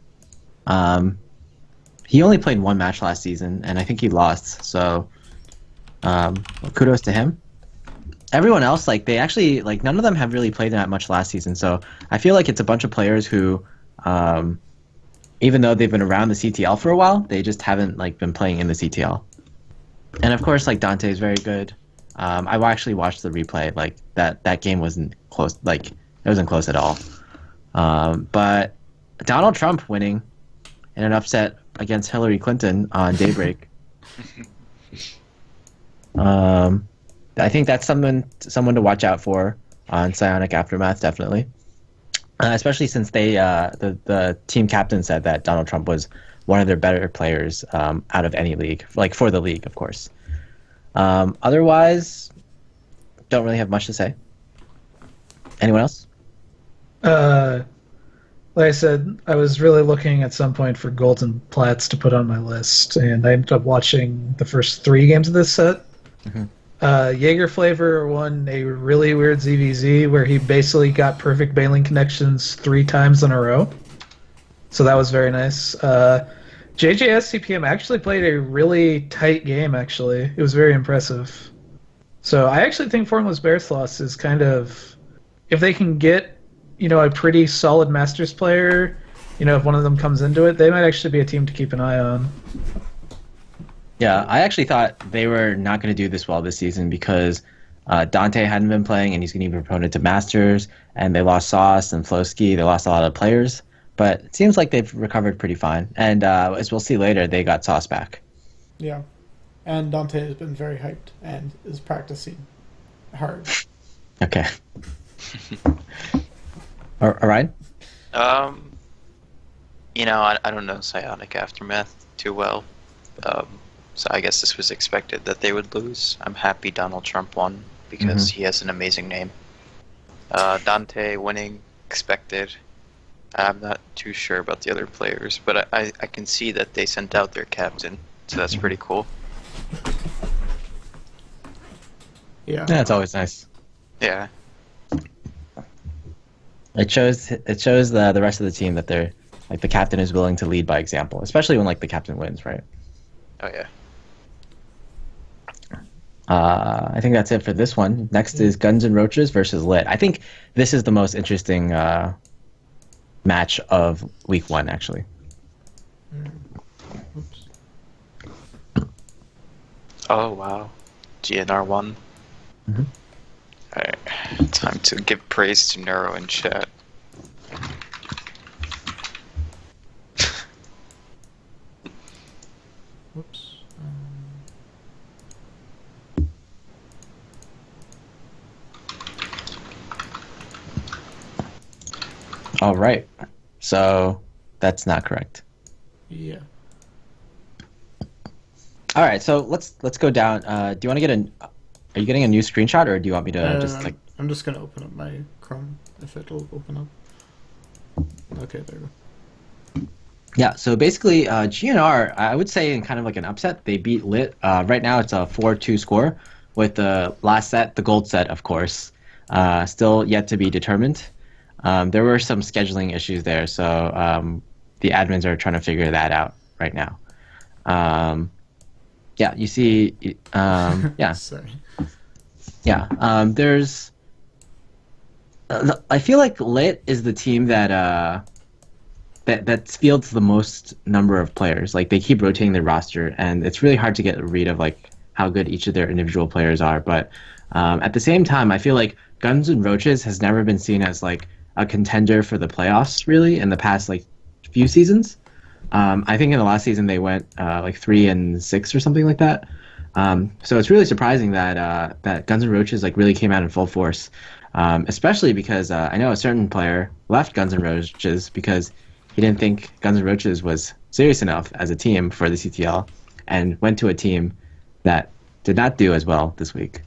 He only played 1 match last season, and I think he lost. So, kudos to him. Everyone else, like they actually like none of them have really played that much last season. So I feel like it's a bunch of players who, even though they've been around the CTL for a while, they just haven't like been playing in the CTL. And of course, like Dante is very good. I actually watched the replay. Like that game wasn't close. Like it wasn't close at all. But Donald Trump winning in an upset against Hillary Clinton on Daybreak. I think that's someone to watch out for on Psionic Aftermath, definitely. Especially since the team captain said that Donald Trump was one of their better players out of any league, like for the league, of course. Otherwise, don't really have much to say. Anyone else? like I said, I was really looking at some point for golds and plats to put on my list, and I ended up watching the first 3 games of this set. Mm-hmm. Jaeger Flavor won a really weird ZVZ where he basically got perfect bailing connections 3 times in a row. So that was very nice. JJS CPM actually played a really tight game, actually. It was very impressive. So I actually think Formless Bearsloss is kind of... If they can get, a pretty solid Masters player, if one of them comes into it, they might actually be a team to keep an eye on. Yeah, I actually thought they were not going to do this well this season because Dante hadn't been playing and he's going to be promoted to Masters, and they lost Sauce and Flowski. They lost a lot of players, but it seems like they've recovered pretty fine. And as we'll see later, they got Sauce back. Yeah, and Dante has been very hyped and is practicing hard. Okay. Orion? I don't know Psionic Aftermath too well. So I guess this was expected that they would lose. I'm happy Donald Trump won because he has an amazing name. Dante winning, expected. I'm not too sure about the other players, but I can see that they sent out their captain, so that's pretty cool. Yeah, it's always nice. Yeah. It shows the rest of the team that they're the captain is willing to lead by example, especially when the captain wins, right? Oh yeah. I think that's it for this one. Next is Guns N' Roaches versus Lit. I think this is the most interesting match of week 1, actually. Oops. Oh wow. GNR won. Mm-hmm. Alright. Time to give praise to Neuro in chat. Whoops. All right. So that's not correct. Yeah. All right. So let's go down. Do you want to get Are you getting a new screenshot, or do you want me to I'm just gonna open up my Chrome if it'll open up. Okay, there we go. Yeah. So basically, GNR, I would say in kind of an upset, they beat Lit. Right now, it's a 4-2 score with the last set, the gold set, of course, still yet to be determined. There were some scheduling issues there, so the admins are trying to figure that out right now. Yeah, you see, yeah. Sorry. Yeah, there's... I feel like Lit is the team that fields the most number of players. They keep rotating their roster, and it's really hard to get a read of how good each of their individual players are. But at the same time, I feel like Guns N' Roaches has never been seen as a contender for the playoffs, really, in the past few seasons. I think in the last season they went 3-6 or something like that. So it's really surprising that Guns N' Roaches really came out in full force, especially because I know a certain player left Guns N' Roaches because he didn't think Guns N' Roaches was serious enough as a team for the CTL, and went to a team that did not do as well this week.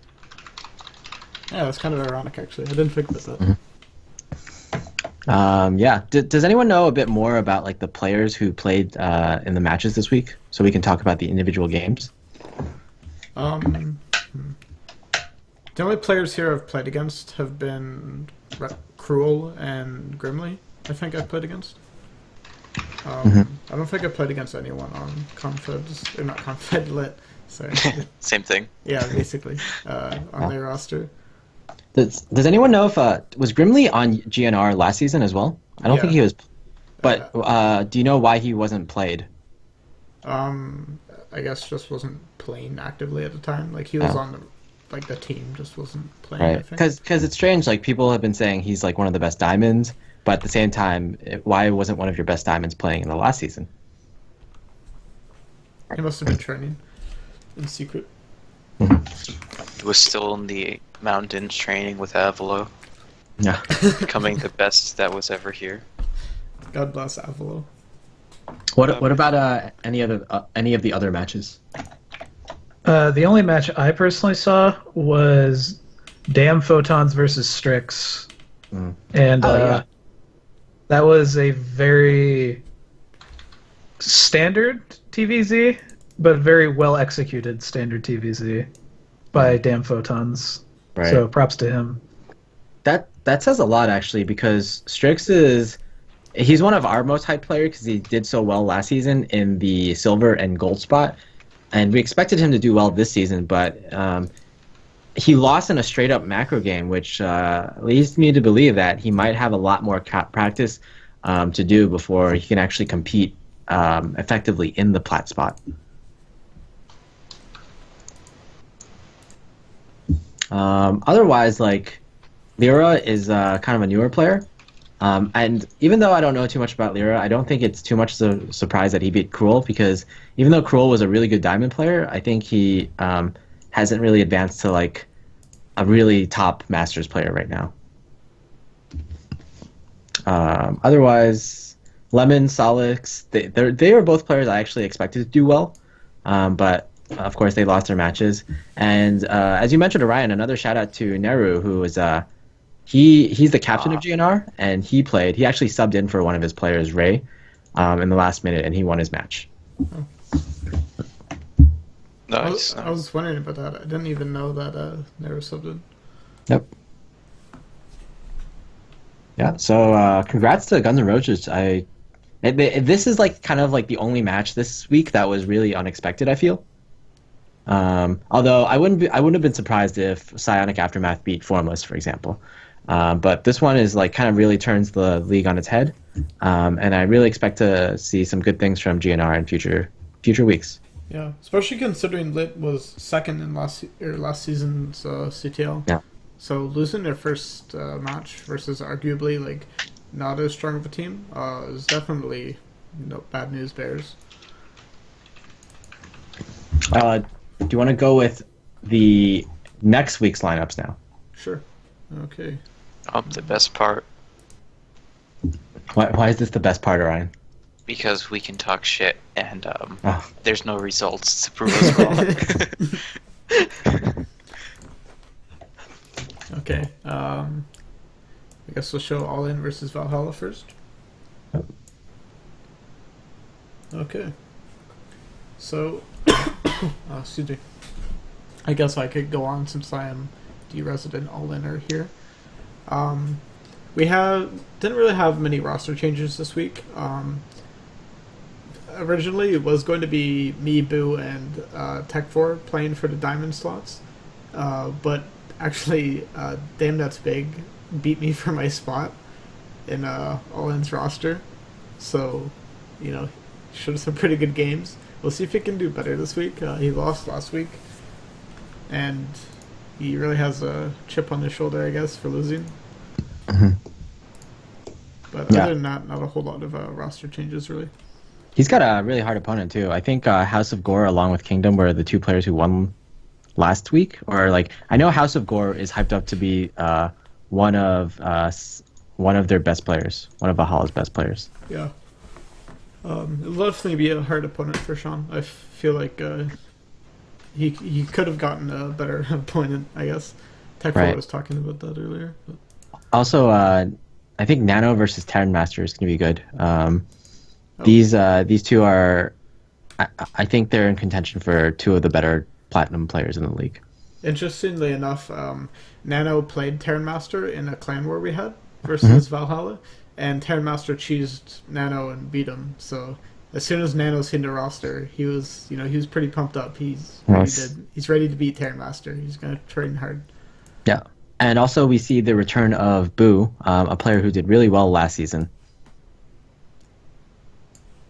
Yeah, that's kind of ironic, actually. I didn't think about that. Yeah. Does anyone know a bit more about the players who played in the matches this week, so we can talk about the individual games? The only players here I've played against have been Cruel and Grimly. I think I've played against. I don't think I played against anyone on Confeds, or not Confed Lit. Sorry. Same thing. Yeah, basically on their roster. Does anyone know if was Grimly on GNR last season as well? I don't think he was. But do you know why he wasn't played? I guess just wasn't playing actively at the time. He was on the team, just wasn't playing. Right. Because it's strange. People have been saying he's one of the best diamonds, but at the same time, why wasn't one of your best diamonds playing in the last season? He must have been training in secret. He was still in the mountains training with Avalo. Yeah. Becoming the best that was ever here. God bless Avalo. What about any of the other matches? The only match I personally saw was Damn Photons versus Strix. And That was a very standard TVZ, but very well executed standard TVZ by Damn Photons. Right. So props to him. That says a lot actually, because he's one of our most hyped players because he did so well last season in the silver and gold spot, and we expected him to do well this season, but he lost in a straight up macro game, which leads me to believe that he might have a lot more practice to do before he can actually compete effectively in the plat spot. Otherwise, like, Lyra is kind of a newer player. And even though I don't know too much about Lyra, I don't think it's too much of a surprise that he beat Cruel, because even though Cruel was a really good diamond player, I think he hasn't really advanced to like a really top Masters player right now. Otherwise, Lemon, Solix, they were both players I actually expected to do well, but of course they lost their matches. And as you mentioned, Orion, another shout out to Neru, who is he's the captain of GNR, and he actually subbed in for one of his players, Ray, in the last minute, and he won his match. Nice. I was wondering about that. I didn't even know that Neru subbed in. Yep. Yeah, so congrats to Guns N' Roses. This is like kind of like the only match this week that was really unexpected, I feel. Although I wouldn't have been surprised if Psionic Aftermath beat Formless, for example. But this one is like kind of really turns the league on its head, and I really expect to see some good things from GNR in future weeks. Yeah, especially considering Lit was second in last season's CTL. Yeah. So losing their first match versus arguably like not as strong of a team is definitely bad news bears. Do you want to go with the next week's lineups now? Sure. Okay. The best part, Why is this the best part, Orion? because we can talk shit and Oh. there's no results to prove us wrong. Okay. I guess we'll show All In versus Valhalla first. Okay. So, excuse me. I guess I could go on since I am the resident All-Inner here. We didn't really have many roster changes this week. Originally, it was going to be me, Boo, and Tech4 playing for the diamond slots, but actually, Damn That's Big beat me for my spot in All-In's roster. So, showed some pretty good games. We'll see if he can do better this week. He lost last week, and he really has a chip on his shoulder, I guess, for losing. Mm-hmm. But other than that, not a whole lot of roster changes, really. He's got a really hard opponent too. I think House of Gore along with Kingdom were the two players who won last week. Or like, I know House of Gore is hyped up to be one of their best players, one of Valhalla's best players. Yeah. It'll definitely be a hard opponent for Sean. I feel like he could have gotten a better opponent, I guess. Tech4 was talking about that earlier. But. Also, I think Nano versus Terran Master is going to be good. These two are, I think they're in contention for two of the better platinum players in the league. Interestingly enough, Nano played Terran Master in a clan war we had versus Valhalla, and Terran Master cheesed Nano and beat him. So as soon as Nano seen the roster, he was pretty pumped up. He's ready to beat Terran Master. He's going to train hard. Yeah. And also we see the return of Boo, a player who did really well last season.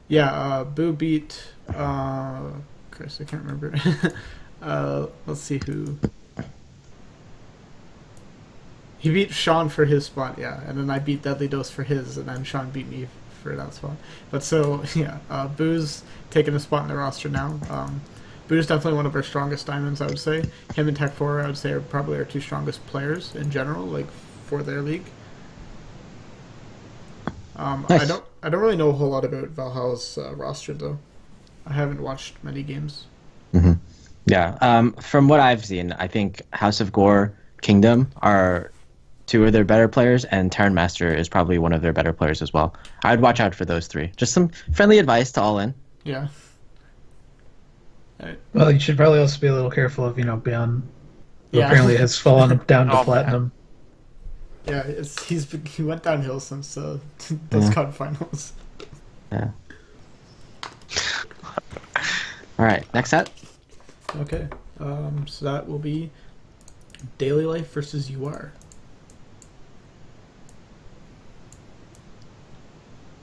Yeah, Boo beat Chris, I can't remember. Let's see who. He beat Sean for his spot, yeah, and then I beat Deadly Dose for his, and then Sean beat me for that spot. But so, yeah, Boo's taking a spot in the roster now. Boo's definitely one of our strongest diamonds, I would say. Him and Tech4, I would say, are probably our two strongest players in general, like, for their league. Nice. I don't really know a whole lot about Valhalla's roster, though. I haven't watched many games. Mm-hmm. Yeah, from what I've seen, I think House of Gore, Kingdom are two of their better players, and Terran Master is probably one of their better players as well. I'd watch out for those three. Just some friendly advice to all in. Yeah. Alright. Well, you should probably also be a little careful of Beyond, who Yeah. apparently has fallen down to Oh, man. platinum. Yeah, he went downhill since those Yeah. COD finals. Yeah. All right, next set. Okay, so that will be Daily Life versus UR.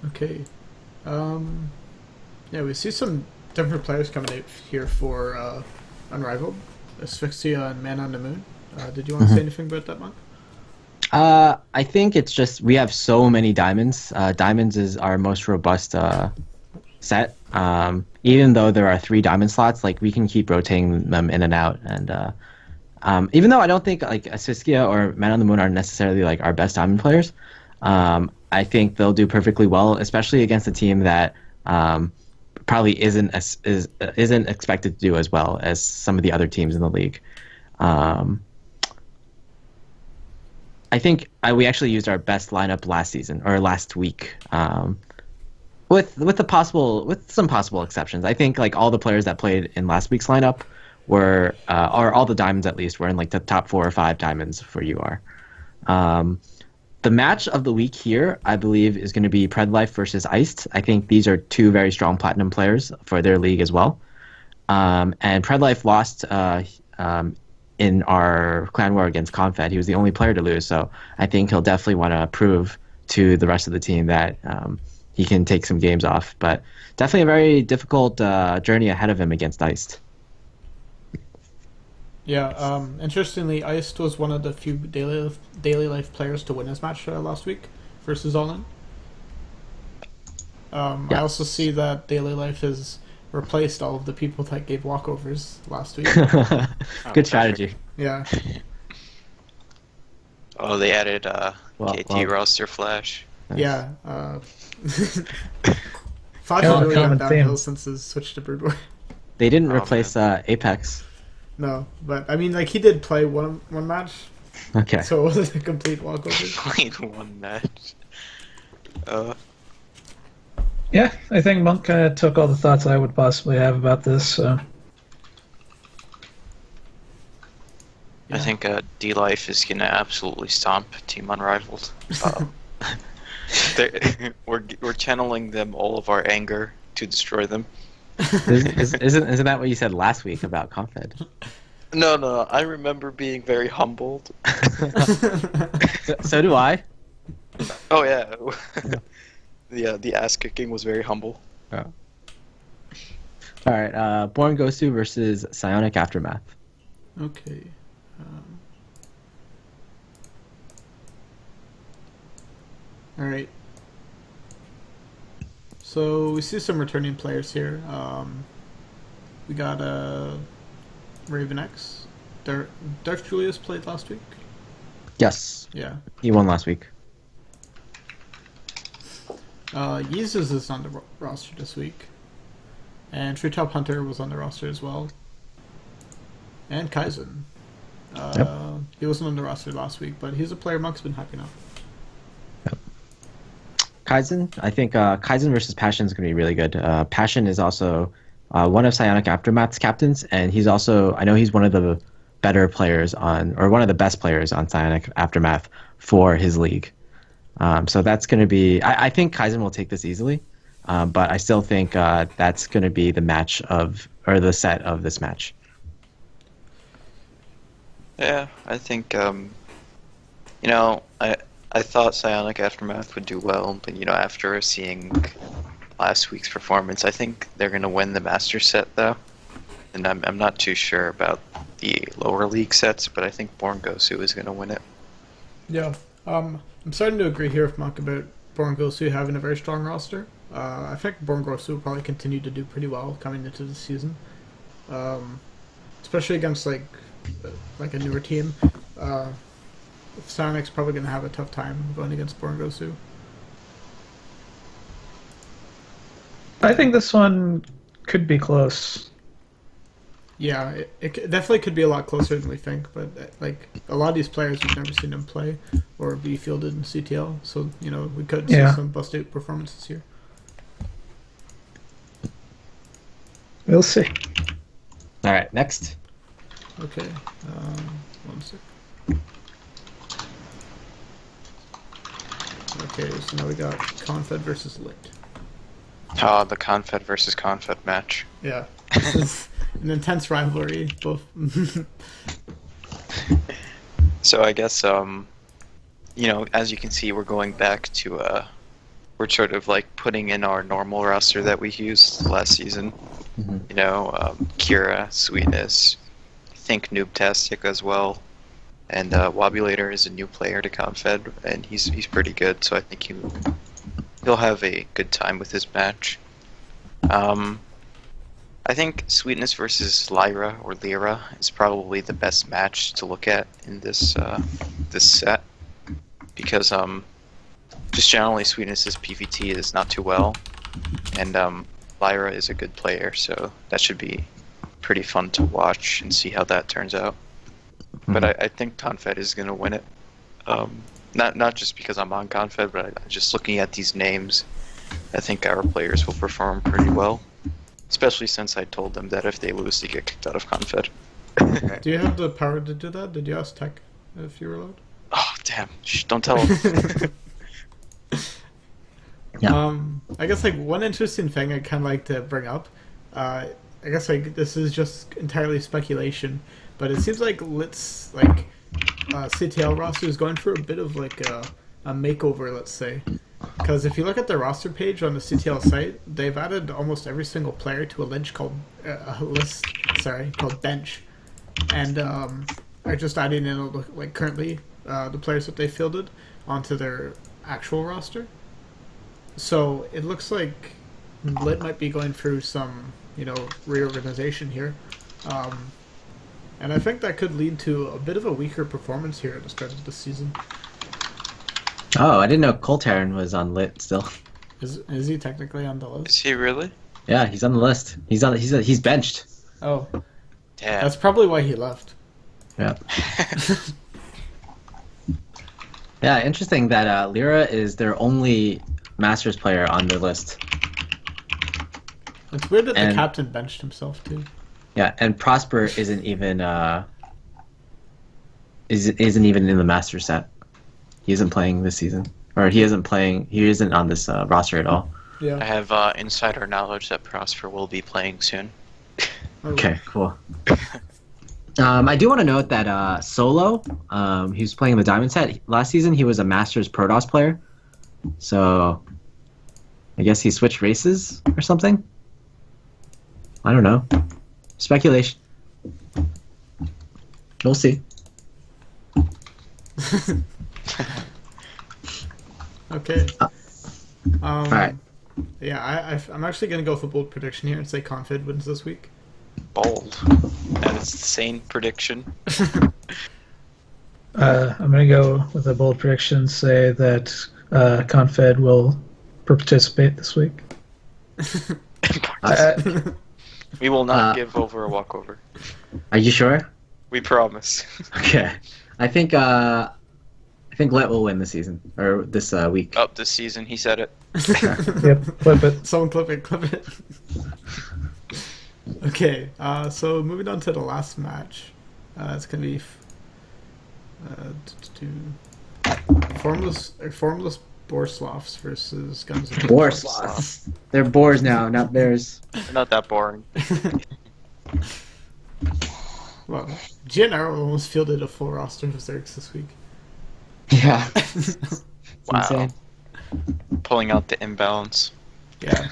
Okay, yeah, we see some different players coming out here for Unrivaled, Asphyxia and Man on the Moon. Did you want to say anything about that, Monk? I think it's just we have so many diamonds. Diamonds is our most robust set. Even though there are 3 diamond slots, like we can keep rotating them in and out. And even though I don't think like Asphyxia or Man on the Moon are necessarily like our best diamond players, I think they'll do perfectly well, especially against a team that probably isn't expected to do as well as some of the other teams in the league. I think we actually used our best lineup last season or last week, with some possible exceptions. I think like all the players that played in last week's lineup were, or all the diamonds at least, were in like the top 4 or 5 diamonds for UR. The match of the week here, I believe, is going to be Predlife versus Iced. I think these are 2 very strong platinum players for their league as well. And Predlife lost in our clan war against Confed. He was the only player to lose, so I think he'll definitely want to prove to the rest of the team that he can take some games off. But definitely a very difficult journey ahead of him against Iced. Yeah, interestingly, Iced was one of the few Daily Life players to win his match last week versus All In. I also see that Daily Life has replaced all of the people that gave walkovers last week. Good strategy. Yeah. Oh, they added Well, KT roster flash. Yeah. Flash Yeah, has really common gone downhill theme. since his switch to Brood War. They didn't Oh, replace Apex. No, but I mean, like he did play one match, Okay. so it wasn't a complete walkover. Played one match. Yeah, I think Monk kind of took all the thoughts I would possibly have about this. So. Yeah. I think D-Life is gonna absolutely stomp Team Unrivaled. We're channeling them all of our anger to destroy them. Isn't that what you said last week about Confed? No, I remember being very humbled. So do I. Oh yeah. The ass kicking was very humble. Oh. All right, Born Gosu versus Psionic Aftermath. Okay. All right. So we see some returning players here. We got Raven X. Darth Julius played last week. Yes, Yeah. he won last week. Yeezus is on the roster this week. And Treetop Hunter was on the roster as well. And Kaizen. He wasn't on the roster last week, but he's a player Monk's been hyping up. Kaizen, I think Kaizen versus Passion is going to be really good. Passion is also one of Psionic Aftermath's captains, and he's also, I know he's one of the better players on, or one of the best players on Psionic Aftermath for his league. So that's going to be, I think Kaizen will take this easily, but I still think that's going to be the match of, or the set of this match. Yeah, I think I thought Psionic Aftermath would do well, but after seeing last week's performance, I think they're gonna win the Master set though, and I'm not too sure about the lower league sets, but I think Born Gosu is gonna win it. Yeah. I'm starting to agree here with Monk about Born Gosu having a very strong roster. I think Born Gosu will probably continue to do pretty well coming into the season, especially against like a newer team. Psionic's probably going to have a tough time going against Born Gosu. I think this one could be close. Yeah, it definitely could be a lot closer than we think, but like a lot of these players we've never seen them play or be fielded in CTL, so we could see some bust-out performances here. We'll see. All right, next. Okay, 1 sec. Okay, so now we got Confed versus Lit. Oh, the Confed versus Confed match. Yeah, this is an intense rivalry. Both. So I guess as you can see, we're going back to we're sort of like putting in our normal roster that we used last season. Kira, Sweetness, I think Noobtastic as well, and Wobulator is a new player to Confed, and he's pretty good. So I think he'll have a good time with his match. I think Sweetness versus Lyra or Lyra is probably the best match to look at in this set, because just generally Sweetness's PvT is not too well, and Lyra is a good player, so that should be pretty fun to watch and see how that turns out. But I think Confed is going to win it. Not just because I'm on Confed, but just looking at these names, I think our players will perform pretty well. Especially since I told them that if they lose, they get kicked out of Confed. Do you have the power to do that? Did you ask Tech if you were allowed? Oh, damn. Shh, don't tell them. Yeah. I guess like one interesting thing I kind of like to bring up, I guess like this is just entirely speculation, but it seems like Lit's CTL roster is going for a bit of like a makeover, let's say. Because if you look at the roster page on the CTL site, they've added almost every single player to a list called Bench, and are just adding in like currently the players that they fielded onto their actual roster. So it looks like Lit might be going through some reorganization here, and I think that could lead to a bit of a weaker performance here at the start of the season. Oh, I didn't know Coltarin was on Lit still. Is he technically on the list? Is he really? Yeah, he's on the list. He's benched. Oh, Damn. that's probably why he left. Yeah. Yeah, interesting that Lyra is their only Masters player on their list. It's weird that the captain benched himself too. Yeah, and Prosper isn't even isn't even in the Masters set. He isn't playing this season, or he isn't on this roster at all. Yeah. I have insider knowledge that Prosper will be playing soon. Okay, cool. I do want to note that Solo, he was playing in the Diamond set last season. He was a Masters Protoss player, so I guess he switched races or something. I don't know. Speculation. We'll see. Okay. All right. Yeah, I'm actually going to go with a bold prediction here and say Confed wins this week. Bold. That is the same prediction. I'm going to go with a bold prediction, say that Confed will participate this week. We will not give over a walkover. Are you sure? We promise. Okay. I think Lit will win this season or this week. Up this season, he said it. Yep, flip it. Someone clip it. Okay, so moving on to the last match. It's going to be Formless Borsloffs versus Guns N' Borsloffs. They're boars now, not bears. They're not that boring. Well, GNR almost fielded a full roster of Zergs this week. Yeah. Wow. Insane. Pulling out the imbalance. Yeah.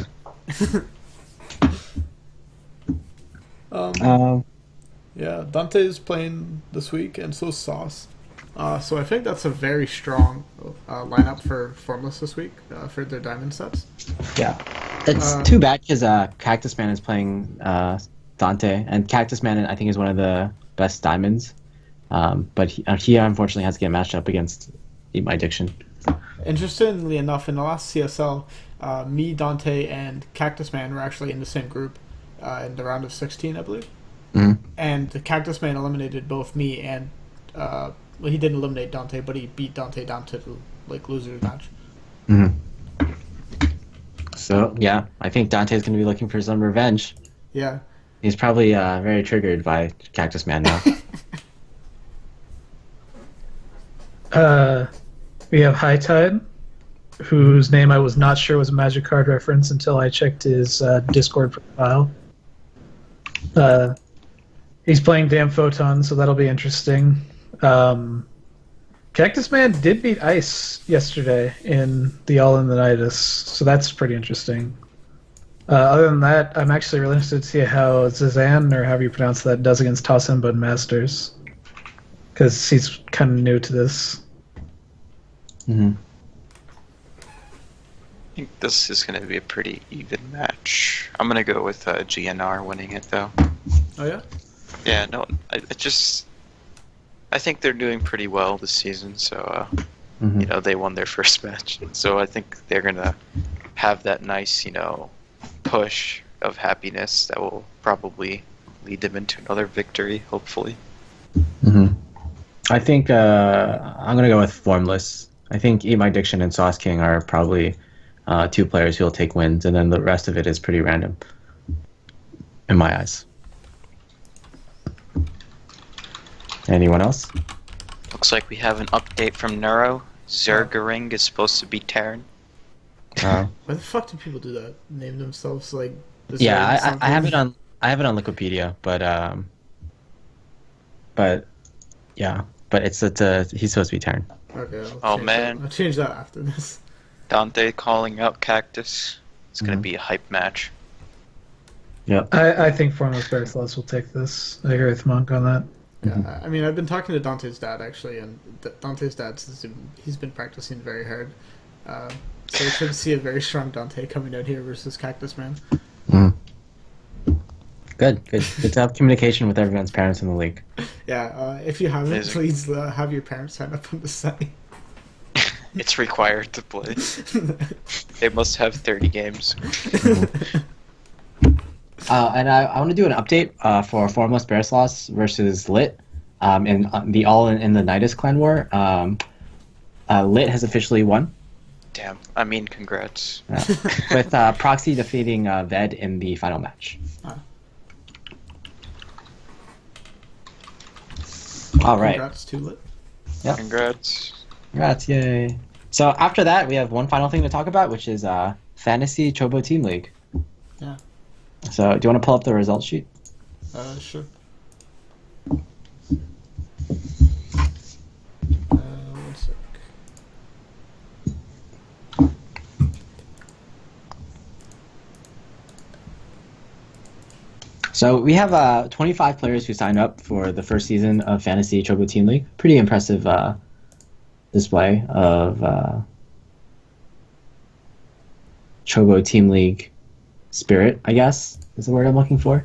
Yeah, Dante's playing this week, and so is Sauce. So I think that's a very strong lineup for Formless this week for their diamond sets. Yeah. It's too bad because Cactus Man is playing Dante, and Cactus Man I think is one of the best diamonds. But he unfortunately has to get matched up against Eat My Addiction. Interestingly enough, in the last CSL, me, Dante, and Cactus Man were actually in the same group in the round of 16, I believe. And the Cactus Man eliminated both me and well, he didn't eliminate Dante, but he beat Dante down to the loser's match. So yeah, I think Dante's going to be looking for some revenge. Yeah. He's probably very triggered by Cactus Man now. We have High Tide, whose name I was not sure was a Magic card reference until I checked his Discord profile. He's playing Damn Photon, so that'll be interesting. Cactus Man did beat Ice yesterday in the All in the Nidus, so that's pretty interesting. Other than that, I'm actually really interested to see how Rdzm, or however you pronounce that, does against Tossimba and Masters. Because he's kind of new to this. I think this is going to be a pretty even match. I'm going to go with GNR winning it, though. Oh, yeah? Yeah, no, I think they're doing pretty well this season, so, you know, they won their first match. So I think they're going to have that nice, you know, push of happiness that will probably lead them into another victory, hopefully. I think I'm going to go with Formless. I think Eat My Diction and Sauce King are probably two players who will take wins, and then the rest of it is pretty random, in my eyes. Anyone else? Looks like we have an update from Neuro. Zergering is supposed to be Terran. Why the fuck do people do that? Name themselves like this? Yeah, I have it on Wikipedia, but yeah, but it's he's supposed to be Terran. Okay. Oh man, I'll change that after this. Dante calling out Cactus. It's gonna be a hype match. Yep. I think Formless Bearclaws will take this. I agree with Monk on that. Yeah, I mean, I've been talking to Dante's dad actually, and Dante's dad says he's been practicing very hard. So we should see a very strong Dante coming out here versus Cactus Man. Good to have communication with everyone's parents in the league. Yeah, if you haven't, Amazing. please have your parents sign up on the site. It's required to play. They must have 30 games. And I want to do an update for Formless Bearslaws versus Lit in the All in the Nidus Clan War. Lit has officially won. Damn, I mean, congrats. With Proxy defeating Ved in the final match. All right. Congrats to Lit. Yep. Congrats. Congrats, yay. So after that, we have one final thing to talk about, which is Fantasy Chobo Team League. Yeah. So do you want to pull up the results sheet? Sure. One sec. So we have 25 players who signed up for the first season of Fantasy Chobo Team League. Pretty impressive display of Chobo Team League spirit, I guess, is the word I'm looking for.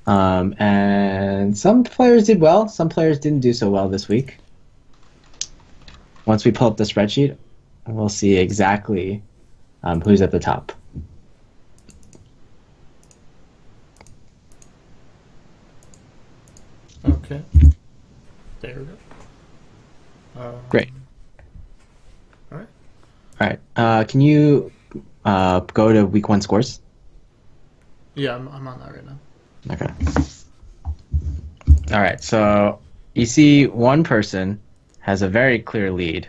And some players did well, some players didn't do so well this week. Once we pull up the spreadsheet, we'll see exactly who's at the top. Okay. There we go. Great. All right. All right. Can you go to week 1 scores? Yeah, I'm on that right now. Okay. All right. So you see one person has a very clear lead,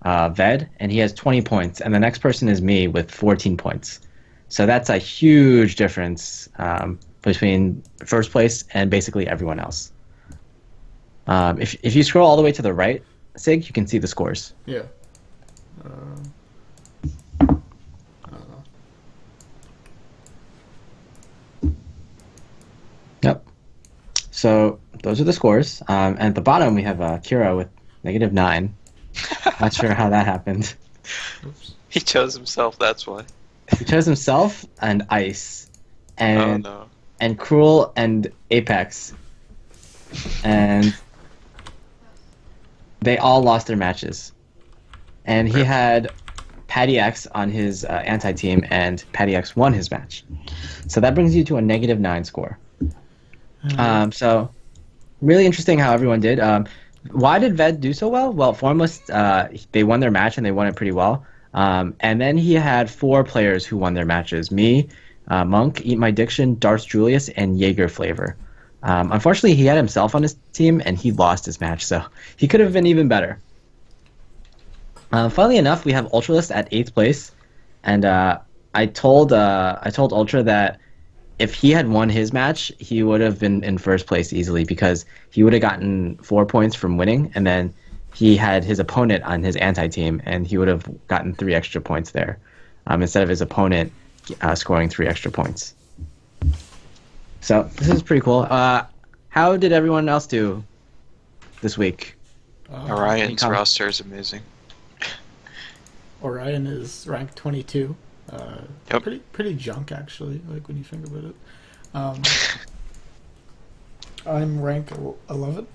Ved, and he has 20 points, and the next person is me with 14 points. So that's a huge difference between first place and basically everyone else. If you scroll all the way to the right, Sig, you can see the scores. Yeah. I don't know. Yep. So those are the scores. And at the bottom, we have Kira with -9. Not sure how that happened. Oops. He chose himself, that's why. He chose himself and Ice. And, Oh no. and Cruel and Apex. And they all lost their matches. And he had Patty X on his anti-team, and Patty X won his match. So that brings you to a -9 score. So really interesting how everyone did. Why did Ved do so well? Well, Formless, they won their match and they won it pretty well. And then he had 4 players who won their matches: me, Monk, Eat My Diction, Darth Julius, and Jaeger Flavor. Unfortunately, he had himself on his team and he lost his match, so he could have been even better. Funnily enough, we have Ultralist at 8th place, and I told Ultra that if he had won his match, he would have been in first place easily because he would have gotten 4 points from winning, and then he had his opponent on his anti-team, and he would have gotten 3 extra points there, instead of his opponent scoring 3 extra points. So this is pretty cool. How did everyone else do this week? Orion's roster is amazing. Orion is ranked 22. Yep. Pretty junk actually, like when you think about it. I'm rank 11.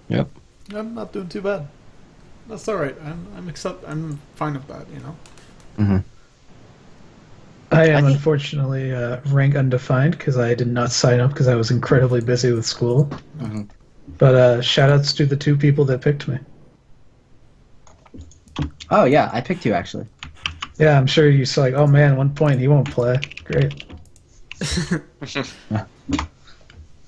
Yep. I'm not doing too bad. That's all right. I'm fine with that. You know. Mm-hmm. I am unfortunately rank undefined because I did not sign up because I was incredibly busy with school. Mm-hmm. But shout outs to the 2 people that picked me. Oh yeah, I picked you actually. Yeah, I'm sure you saw like, oh man, 1 point, he won't play. Great.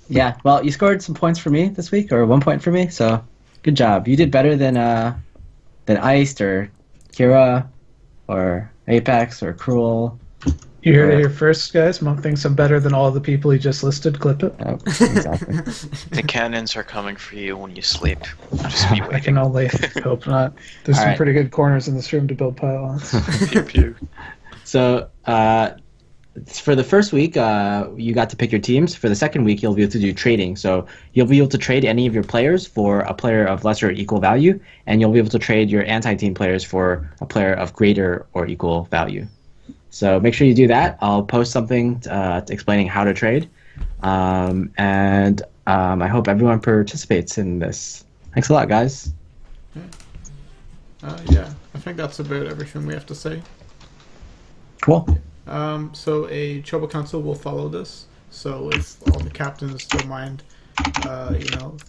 Yeah, well, you scored some points for me this week, or 1 point for me, so good job. You did better than Iced or Kira or Apex or Cruel. You heard it here first, guys. Monk thinks I'm better than all the people he just listed. Clip it. Oh, exactly. The cannons are coming for you when you sleep. Just be I waiting. can only hope not. There's All some right. pretty good corners in this room to build pylons. Pew pew. So for the first week, you got to pick your teams. For the second week, you'll be able to do trading. So you'll be able to trade any of your players for a player of lesser or equal value, and you'll be able to trade your anti-team players for a player of greater or equal value. So make sure you do that. I'll post something explaining how to trade, and I hope everyone participates in this. Thanks a lot, guys. Yeah, I think that's about everything we have to say. Cool. So a Chobo Council will follow this. So if all the captains don't mind,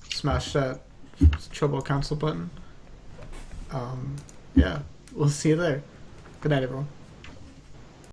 smash that Chobo Council button. Yeah, we'll see you there. Good night, everyone.